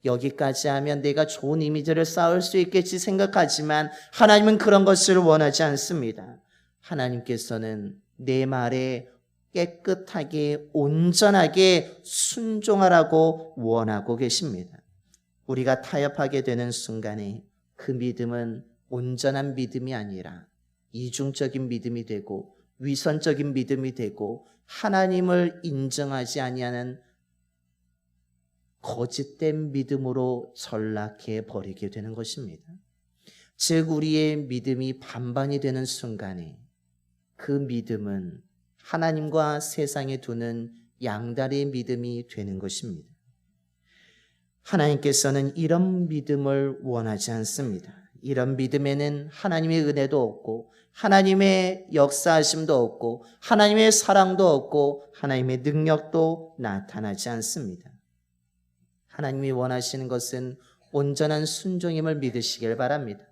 여기까지 하면 내가 좋은 이미지를 쌓을 수 있겠지 생각하지만 하나님은 그런 것을 원하지 않습니다. 하나님께서는 내 말에 깨끗하게 온전하게 순종하라고 원하고 계십니다. 우리가 타협하게 되는 순간에 그 믿음은 온전한 믿음이 아니라 이중적인 믿음이 되고 위선적인 믿음이 되고 하나님을 인정하지 아니하는 거짓된 믿음으로 전락해 버리게 되는 것입니다. 즉 우리의 믿음이 반반이 되는 순간에 그 믿음은 하나님과 세상에 두는 양다리의 믿음이 되는 것입니다. 하나님께서는 이런 믿음을 원하지 않습니다. 이런 믿음에는 하나님의 은혜도 없고 하나님의 역사하심도 없고 하나님의 사랑도 없고 하나님의 능력도 나타나지 않습니다. 하나님이 원하시는 것은 온전한 순종임을 믿으시길 바랍니다.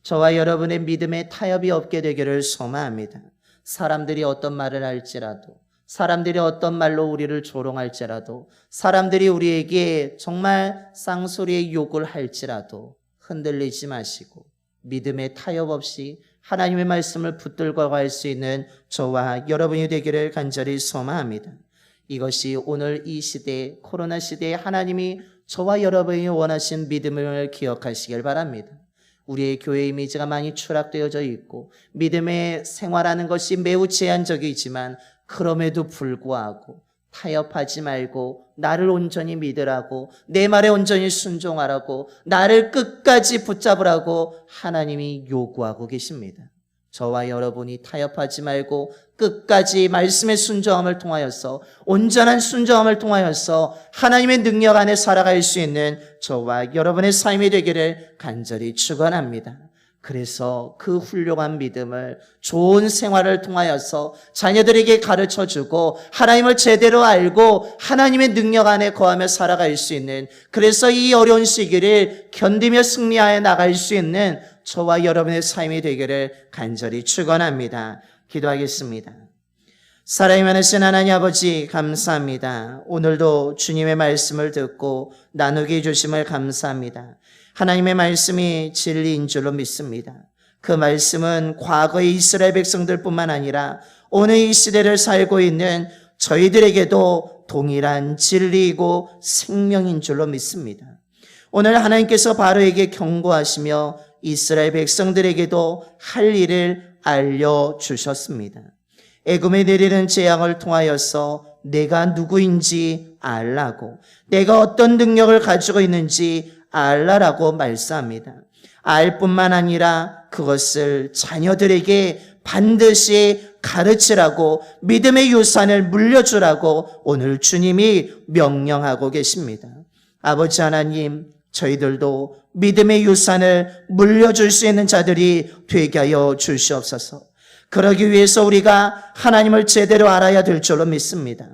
저와 여러분의 믿음에 타협이 없게 되기를 소망합니다. 사람들이 어떤 말을 할지라도, 사람들이 어떤 말로 우리를 조롱할지라도, 사람들이 우리에게 정말 쌍소리의 욕을 할지라도 흔들리지 마시고 믿음의 타협 없이 하나님의 말씀을 붙들고 갈 수 있는 저와 여러분이 되기를 간절히 소망합니다. 이것이 오늘 이 시대, 코로나 시대에 하나님이 저와 여러분이 원하신 믿음을 기억하시길 바랍니다. 우리의 교회 이미지가 많이 추락되어져 있고 믿음의 생활하는 것이 매우 제한적이지만 그럼에도 불구하고 타협하지 말고 나를 온전히 믿으라고, 내 말에 온전히 순종하라고, 나를 끝까지 붙잡으라고 하나님이 요구하고 계십니다. 저와 여러분이 타협하지 말고 끝까지 말씀의 순종함을 통하여서, 온전한 순종함을 통하여서 하나님의 능력 안에 살아갈 수 있는 저와 여러분의 삶이 되기를 간절히 축원합니다. 그래서 그 훌륭한 믿음을 좋은 생활을 통하여서 자녀들에게 가르쳐주고 하나님을 제대로 알고 하나님의 능력 안에 거하며 살아갈 수 있는, 그래서 이 어려운 시기를 견디며 승리하여 나갈 수 있는 저와 여러분의 삶이 되기를 간절히 축원합니다. 기도하겠습니다. 사랑이 많으신 하나님 아버지 감사합니다. 오늘도 주님의 말씀을 듣고 나누게 해주심을 감사합니다. 하나님의 말씀이 진리인 줄로 믿습니다. 그 말씀은 과거의 이스라엘 백성들뿐만 아니라 오늘 이 시대를 살고 있는 저희들에게도 동일한 진리이고 생명인 줄로 믿습니다. 오늘 하나님께서 바로에게 경고하시며 이스라엘 백성들에게도 할 일을 알려주셨습니다. 애굽에 내리는 재앙을 통하여서 내가 누구인지 알라고, 내가 어떤 능력을 가지고 있는지 알라라고 말씀합니다. 알 뿐만 아니라 그것을 자녀들에게 반드시 가르치라고, 믿음의 유산을 물려주라고 오늘 주님이 명령하고 계십니다. 아버지 하나님, 저희들도 믿음의 유산을 물려줄 수 있는 자들이 되게 하여 주시옵소서. 그러기 위해서 우리가 하나님을 제대로 알아야 될 줄로 믿습니다.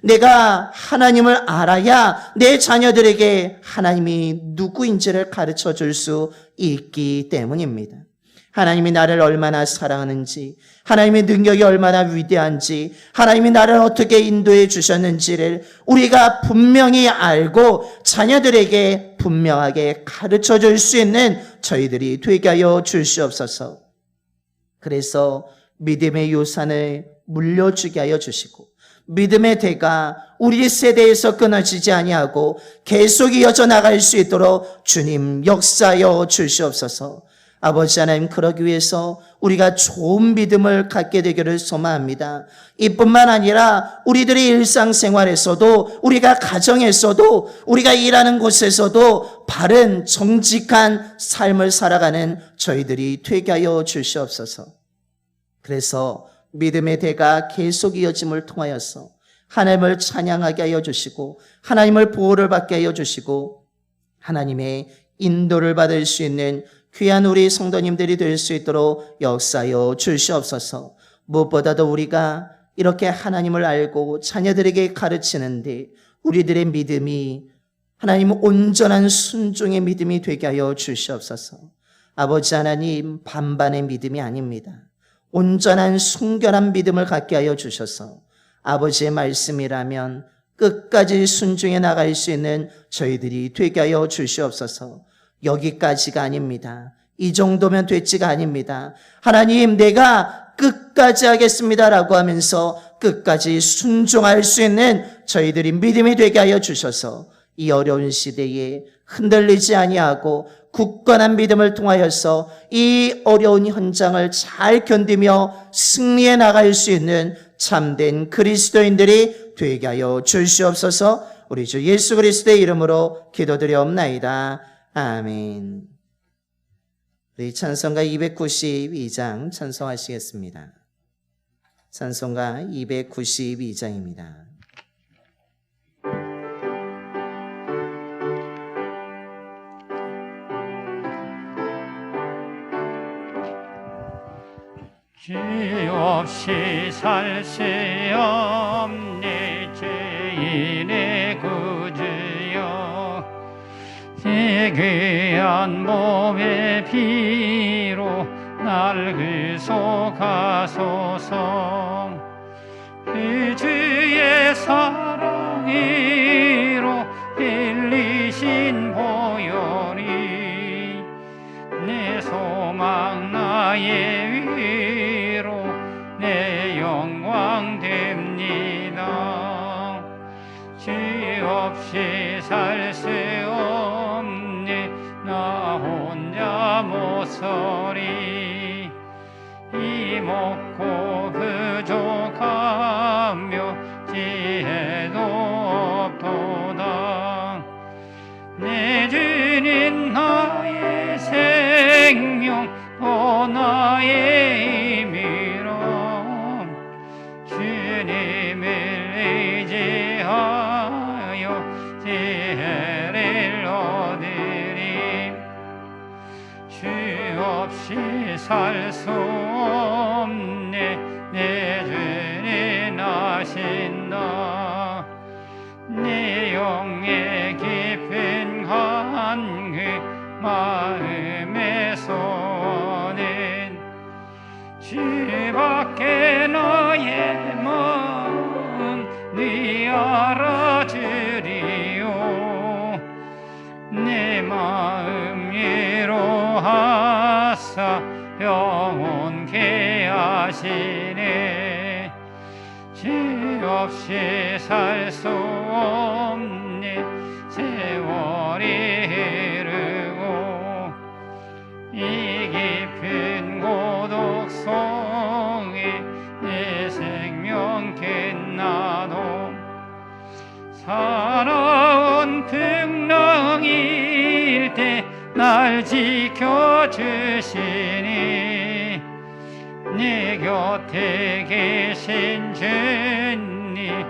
내가 하나님을 알아야 내 자녀들에게 하나님이 누구인지를 가르쳐 줄 수 있기 때문입니다. 하나님이 나를 얼마나 사랑하는지, 하나님의 능력이 얼마나 위대한지, 하나님이 나를 어떻게 인도해 주셨는지를 우리가 분명히 알고 자녀들에게 분명하게 가르쳐 줄 수 있는 저희들이 되게 하여 주시옵소서. 그래서 믿음의 유산을 물려주게 하여 주시고, 믿음의 대가 우리 세대에서 끊어지지 아니하고 계속 이어져 나갈 수 있도록 주님 역사하여 주시옵소서. 아버지 하나님, 그러기 위해서 우리가 좋은 믿음을 갖게 되기를 소망합니다. 이뿐만 아니라 우리들의 일상생활에서도, 우리가 가정에서도, 우리가 일하는 곳에서도 바른 정직한 삶을 살아가는 저희들이 되게 하여 주시옵소서. 그래서 믿음의 대가 계속 이어짐을 통하여서 하나님을 찬양하게 하여 주시고, 하나님을 보호를 받게 하여 주시고, 하나님의 인도를 받을 수 있는 귀한 우리 성도님들이 될 수 있도록 역사하여 주시옵소서. 무엇보다도 우리가 이렇게 하나님을 알고 자녀들에게 가르치는데 우리들의 믿음이 하나님 온전한 순종의 믿음이 되게 하여 주시옵소서. 아버지 하나님, 반반의 믿음이 아닙니다. 온전한 순결한 믿음을 갖게 하여 주셔서 아버지의 말씀이라면 끝까지 순종해 나갈 수 있는 저희들이 되게 하여 주시옵소서. 여기까지가 아닙니다. 이 정도면 됐지가 아닙니다. 하나님, 내가 끝까지 하겠습니다라고 하면서 끝까지 순종할 수 있는 저희들이 믿음이 되게 하여 주셔서 이 어려운 시대에 흔들리지 아니하고 굳건한 믿음을 통하여서 이 어려운 현장을 잘 견디며 승리해 나갈 수 있는 참된 그리스도인들이 되게 하여 주시옵소서. 우리 주 예수 그리스도의 이름으로 기도드리옵나이다. 아멘. 우리 찬송가 292장 찬송하시겠습니다. 찬송가 292장입니다. 죄 없이 살 수 없네 죄인의 구주여, 귀한 몸의 피로 날 구속하소서. 그 주의 사랑으로 빌리신 보혈이 내 소망 나의 위로 내 영광 됩니다. 죄 없이 살 수 없네 나 혼자 못 서리. 이먹고 부족하며 지혜도 없도다. 내 주님 나의 생명 또 나의 힘이라. 주님을 의지하여 지혜를 얻으리. 주 없이 살 수 없네 내 주님 아신다. 내 영의 깊은 한그 마음에서는 주밖에 나의 마음 네 알아주리요. 내 마음 위로하사 영원케 하시네. 주 없이 살 수 없네 세월이 흐르고 이 깊은 고독 속에 내 생명 끝나도 살아온 풍랑일 때 날 지켜주시니. 내 곁에 계신 주님을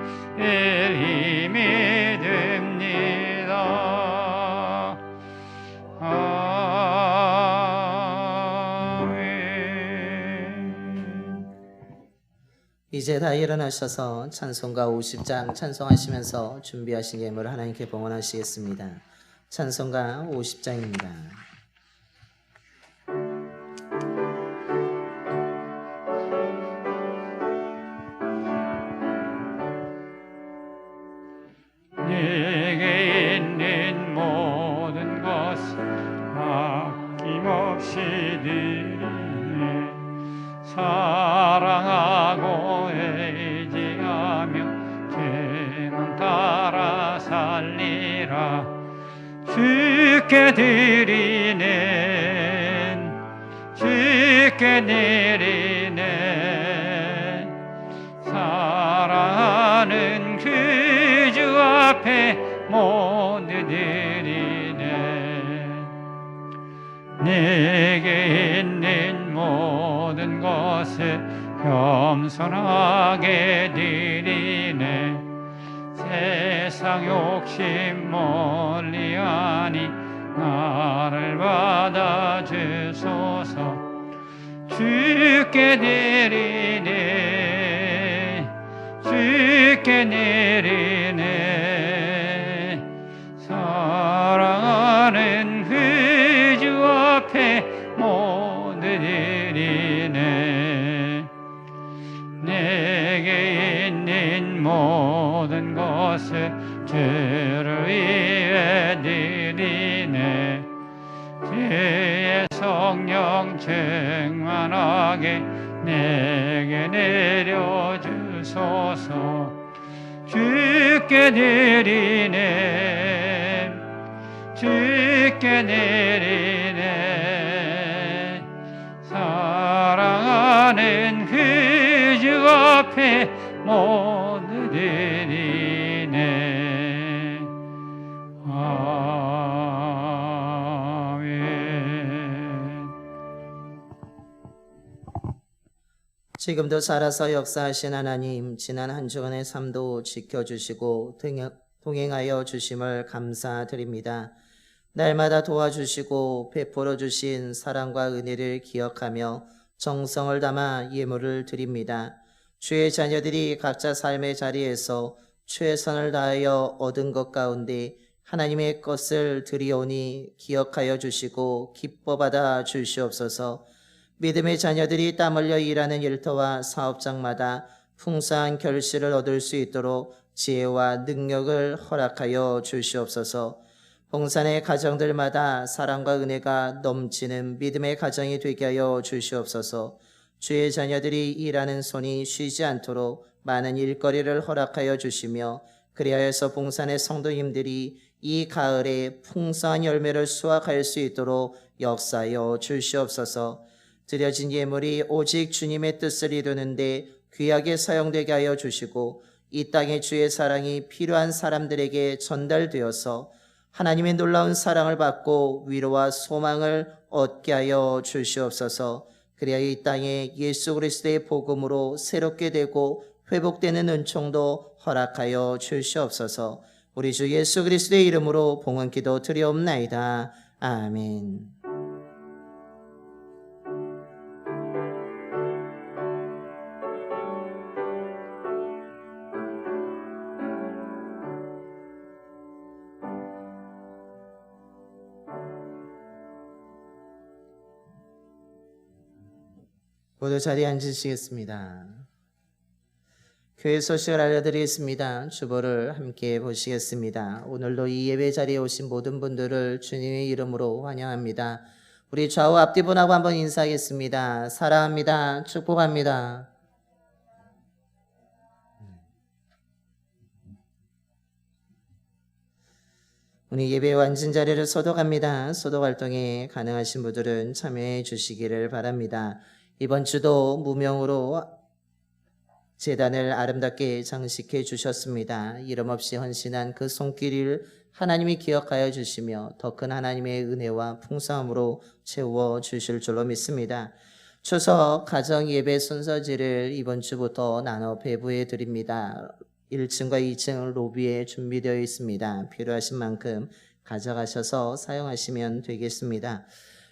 힘이 듭니다. 아멘. 이제 다 일어나셔서 찬송가 50장 찬송하시면서 준비하신 예물을 하나님께 봉헌하시겠습니다. 찬송가 50장입니다. 사랑하고 의지하며 주는 따라 살리라. 주께 드리네 사랑하는 그 주 앞에 모두 드리네. 내게 있는 모든 것을 겸손하게 드리네. 세상 욕심 멀리하니 나를 받아주소서. 주께 내리네 사랑하는 그 주 앞에 모두 드리네. 내게 있는 모든 것을 주를 위해 드리네. 주의 성령 충만하게 내게 내려주소서. 주께 내리네 사랑하는 그 주 앞에 모두 드리네. 아멘. 지금도 살아서 역사하신 하나님, 지난 한 주간의 삶도 지켜주시고 동행하여 주심을 감사드립니다. 날마다 도와주시고 베풀어 주신 사랑과 은혜를 기억하며 정성을 담아 예물을 드립니다. 주의 자녀들이 각자 삶의 자리에서 최선을 다하여 얻은 것 가운데 하나님의 것을 드리오니 기억하여 주시고 기뻐 받아 주시옵소서. 믿음의 자녀들이 땀 흘려 일하는 일터와 사업장마다 풍성한 결실을 얻을 수 있도록 지혜와 능력을 허락하여 주시옵소서. 봉산의 가정들마다 사랑과 은혜가 넘치는 믿음의 가정이 되게 하여 주시옵소서. 주의 자녀들이 일하는 손이 쉬지 않도록 많은 일거리를 허락하여 주시며 그리하여서 봉산의 성도님들이 이 가을에 풍성한 열매를 수확할 수 있도록 역사하여 주시옵소서. 드려진 예물이 오직 주님의 뜻을 이루는데 귀하게 사용되게 하여 주시고 이 땅에 주의 사랑이 필요한 사람들에게 전달되어서 하나님의 놀라운 사랑을 받고 위로와 소망을 얻게 하여 주시옵소서. 그리하여 이 땅에 예수 그리스도의 복음으로 새롭게 되고 회복되는 은총도 허락하여 주시옵소서. 우리 주 예수 그리스도의 이름으로 봉헌 기도 드리옵나이다. 아멘. 모두 자리에 앉으시겠습니다. 교회 소식을 알려드리겠습니다. 주보를 함께 보시겠습니다. 오늘도 이 예배 자리에 오신 모든 분들을 주님의 이름으로 환영합니다. 우리 좌우 앞뒤 분하고 한번 인사하겠습니다. 사랑합니다. 축복합니다. 우리 예배 완전 자리를 소독합니다. 소독 활동에 가능하신 분들은 참여해 주시기를 바랍니다. 이번 주도 무명으로 제단을 아름답게 장식해 주셨습니다. 이름 없이 헌신한 그 손길을 하나님이 기억하여 주시며 더 큰 하나님의 은혜와 풍성함으로 채워 주실 줄로 믿습니다. 추석 가정 예배 순서지를 이번 주부터 나눠 배부해 드립니다. 1층과 2층 로비에 준비되어 있습니다. 필요하신 만큼 가져가셔서 사용하시면 되겠습니다.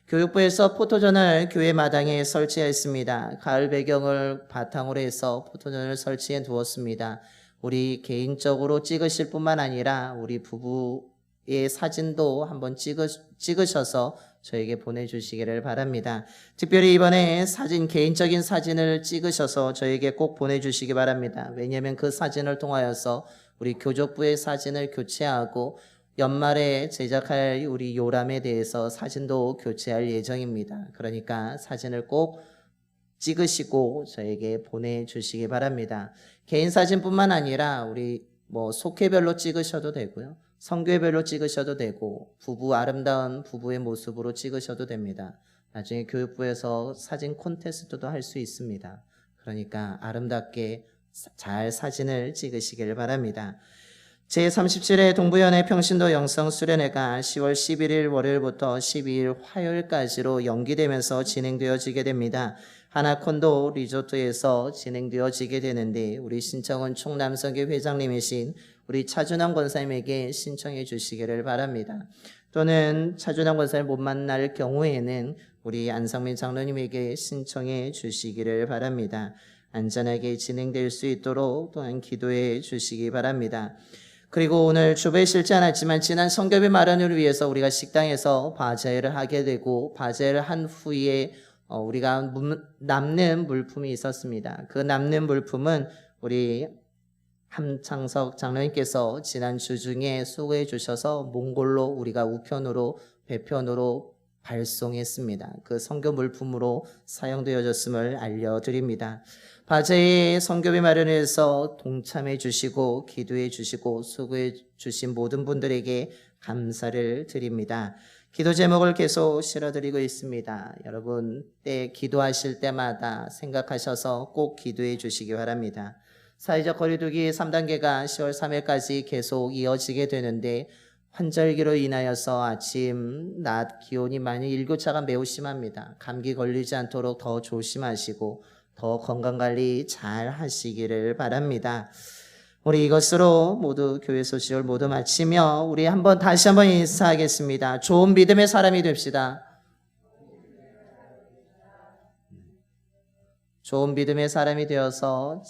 교육부에서 포토존을 교회 마당에 설치했습니다. 가을 배경을 바탕으로 해서 포토존을 설치해 두었습니다. 우리 개인적으로 찍으실 뿐만 아니라 우리 부부의 사진도 한번 찍으셔서 저에게 보내주시기를 바랍니다. 특별히 이번에 개인적인 사진을 찍으셔서 저에게 꼭 보내주시기 바랍니다. 왜냐하면 그 사진을 통하여서 우리 교족부의 사진을 교체하고 연말에 제작할 우리 요람에 대해서 사진도 교체할 예정입니다. 그러니까 사진을 꼭 찍으시고 저에게 보내주시기 바랍니다. 개인 사진뿐만 아니라 우리 속회별로 찍으셔도 되고요. 성교회별로 찍으셔도 되고 아름다운 부부의 모습으로 찍으셔도 됩니다. 나중에 교육부에서 사진 콘테스트도 할 수 있습니다. 그러니까 아름답게 잘 사진을 찍으시길 바랍니다. 제37회 동부연회 평신도 영성수련회가 10월 11일 월요일부터 12일 화요일까지로 연기되면서 진행되어지게 됩니다. 하나콘도 리조트에서 진행되어지게 되는데 우리 신청은 총남성교 회장님이신 우리 차준환 권사님에게 신청해 주시기를 바랍니다. 또는 차준환 권사님 못 만날 경우에는 우리 안상민 장로님에게 신청해 주시기를 바랍니다. 안전하게 진행될 수 있도록 또한 기도해 주시기 바랍니다. 그리고 오늘 주부에 실지 않았지만 지난 성교비 마련을 위해서 우리가 식당에서 바제를 하게 되고 바제를 한 후에 우리가 남는 물품이 있었습니다. 그 남는 물품은 우리 함창석 장로님께서 지난 주 중에 수고해 주셔서 몽골로 우리가 우편으로 배편으로 발송했습니다. 그 선교 물품으로 사용되어졌음을 알려드립니다. 바제의 선교비 마련에서 동참해 주시고 기도해 주시고 수고해 주신 모든 분들에게 감사를 드립니다. 기도 제목을 계속 실어드리고 있습니다. 여러분 기도하실 때마다 생각하셔서 꼭 기도해 주시기 바랍니다. 사회적 거리두기 3단계가 10월 3일까지 계속 이어지게 되는데 환절기로 인하여서 아침, 낮 기온이 많이 일교차가 매우 심합니다. 감기 걸리지 않도록 더 조심하시고 더 건강관리 잘 하시기를 바랍니다. 우리 이것으로 모두 교회 소식을 모두 마치며 우리 다시 한번 인사하겠습니다. 좋은 믿음의 사람이 됩시다. 좋은 믿음의 사람이 되어서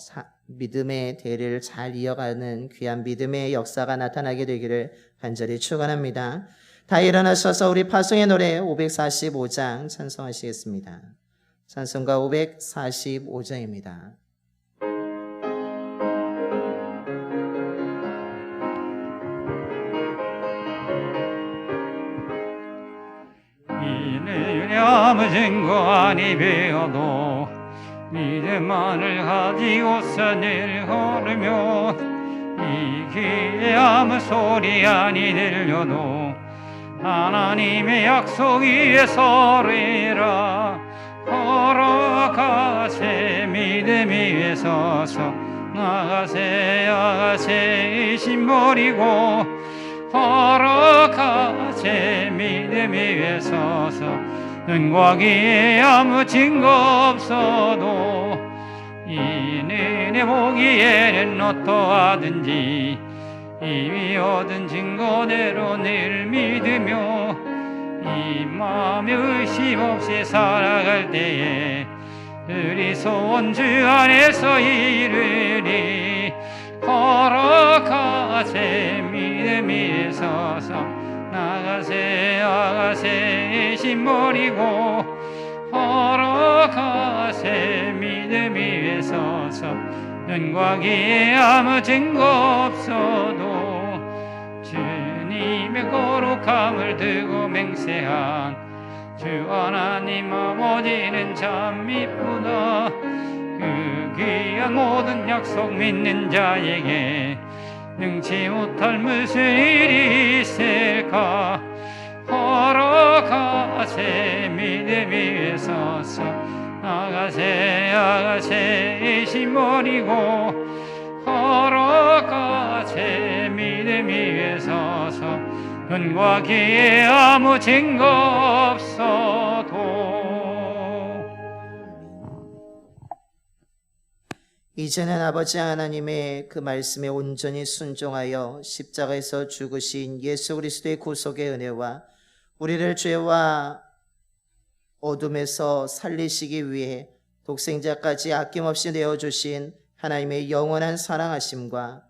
믿음의 대를 잘 이어가는 귀한 믿음의 역사가 나타나게 되기를 간절히 축원합니다. 다 일어나셔서 우리 파송의 노래 545장 찬송하시겠습니다. 찬송가 545장입니다. 이내 아무 증거 아니 배워도 믿음만을 가지고서 늘 걸으며 이 귀에 아무 소리 아니 들려도 하나님의 약속 위에 서리라. 걸어가세 믿음 위에 서서 나가세 심 버리고 걸어가세 믿음 위에 서서 눈과 귀에 아무 증거 없어도 이는 보기에는 어떠하든지 이미 얻은 증거대로 늘 믿으며 이 마음에 의심 없이 살아갈 때에 우리 소원 주 안에서 이르리. 걸어가세 믿음 위에 서서 나가세 심 버리고 걸어가세 믿음 위에 서서 눈과 귀에 아무 증거 없어도 주님의 거룩함을 두고 맹세한 주 하나님 아버지는 참 이쁘다. 그 귀한 모든 약속 믿는 자에게 능치 못할 무슨 일이 있을까. 걸어가세 믿음 위에 서서 나가세 심 버리고 걸어가세 믿음 위에 서서 눈과 귀에 아무 증거 없어도. 이제는 아버지 하나님의 그 말씀에 온전히 순종하여 십자가에서 죽으신 예수 그리스도의 구속의 은혜와 우리를 죄와 어둠에서 살리시기 위해 독생자까지 아낌없이 내어주신 하나님의 영원한 사랑하심과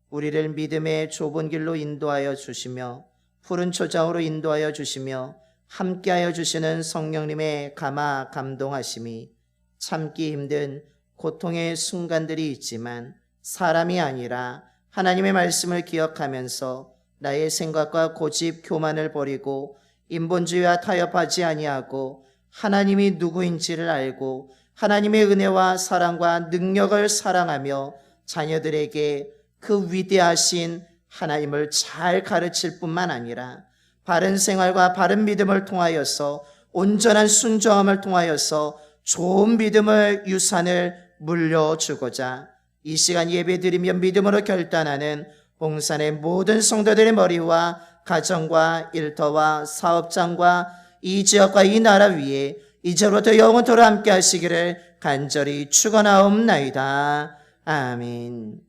우리를 믿음의 좁은 길로 인도하여 주시며 푸른 초장으로 인도하여 주시며 함께하여 주시는 성령님의 감동하심이 참기 힘든 고통의 순간들이 있지만 사람이 아니라 하나님의 말씀을 기억하면서 나의 생각과 고집 교만을 버리고 인본주의와 타협하지 아니하고 하나님이 누구인지를 알고 하나님의 은혜와 사랑과 능력을 사랑하며 자녀들에게 그 위대하신 하나님을 잘 가르칠 뿐만 아니라 바른 생활과 바른 믿음을 통하여서 온전한 순종함을 통하여서 좋은 믿음을 유산을 물려주고자 이 시간 예배드리며 믿음으로 결단하는 봉산의 모든 성도들의 머리와 가정과 일터와 사업장과 이 지역과 이 나라 위에 이제부터 영원토록 함께 하시기를 간절히 축원하옵나이다. 아멘.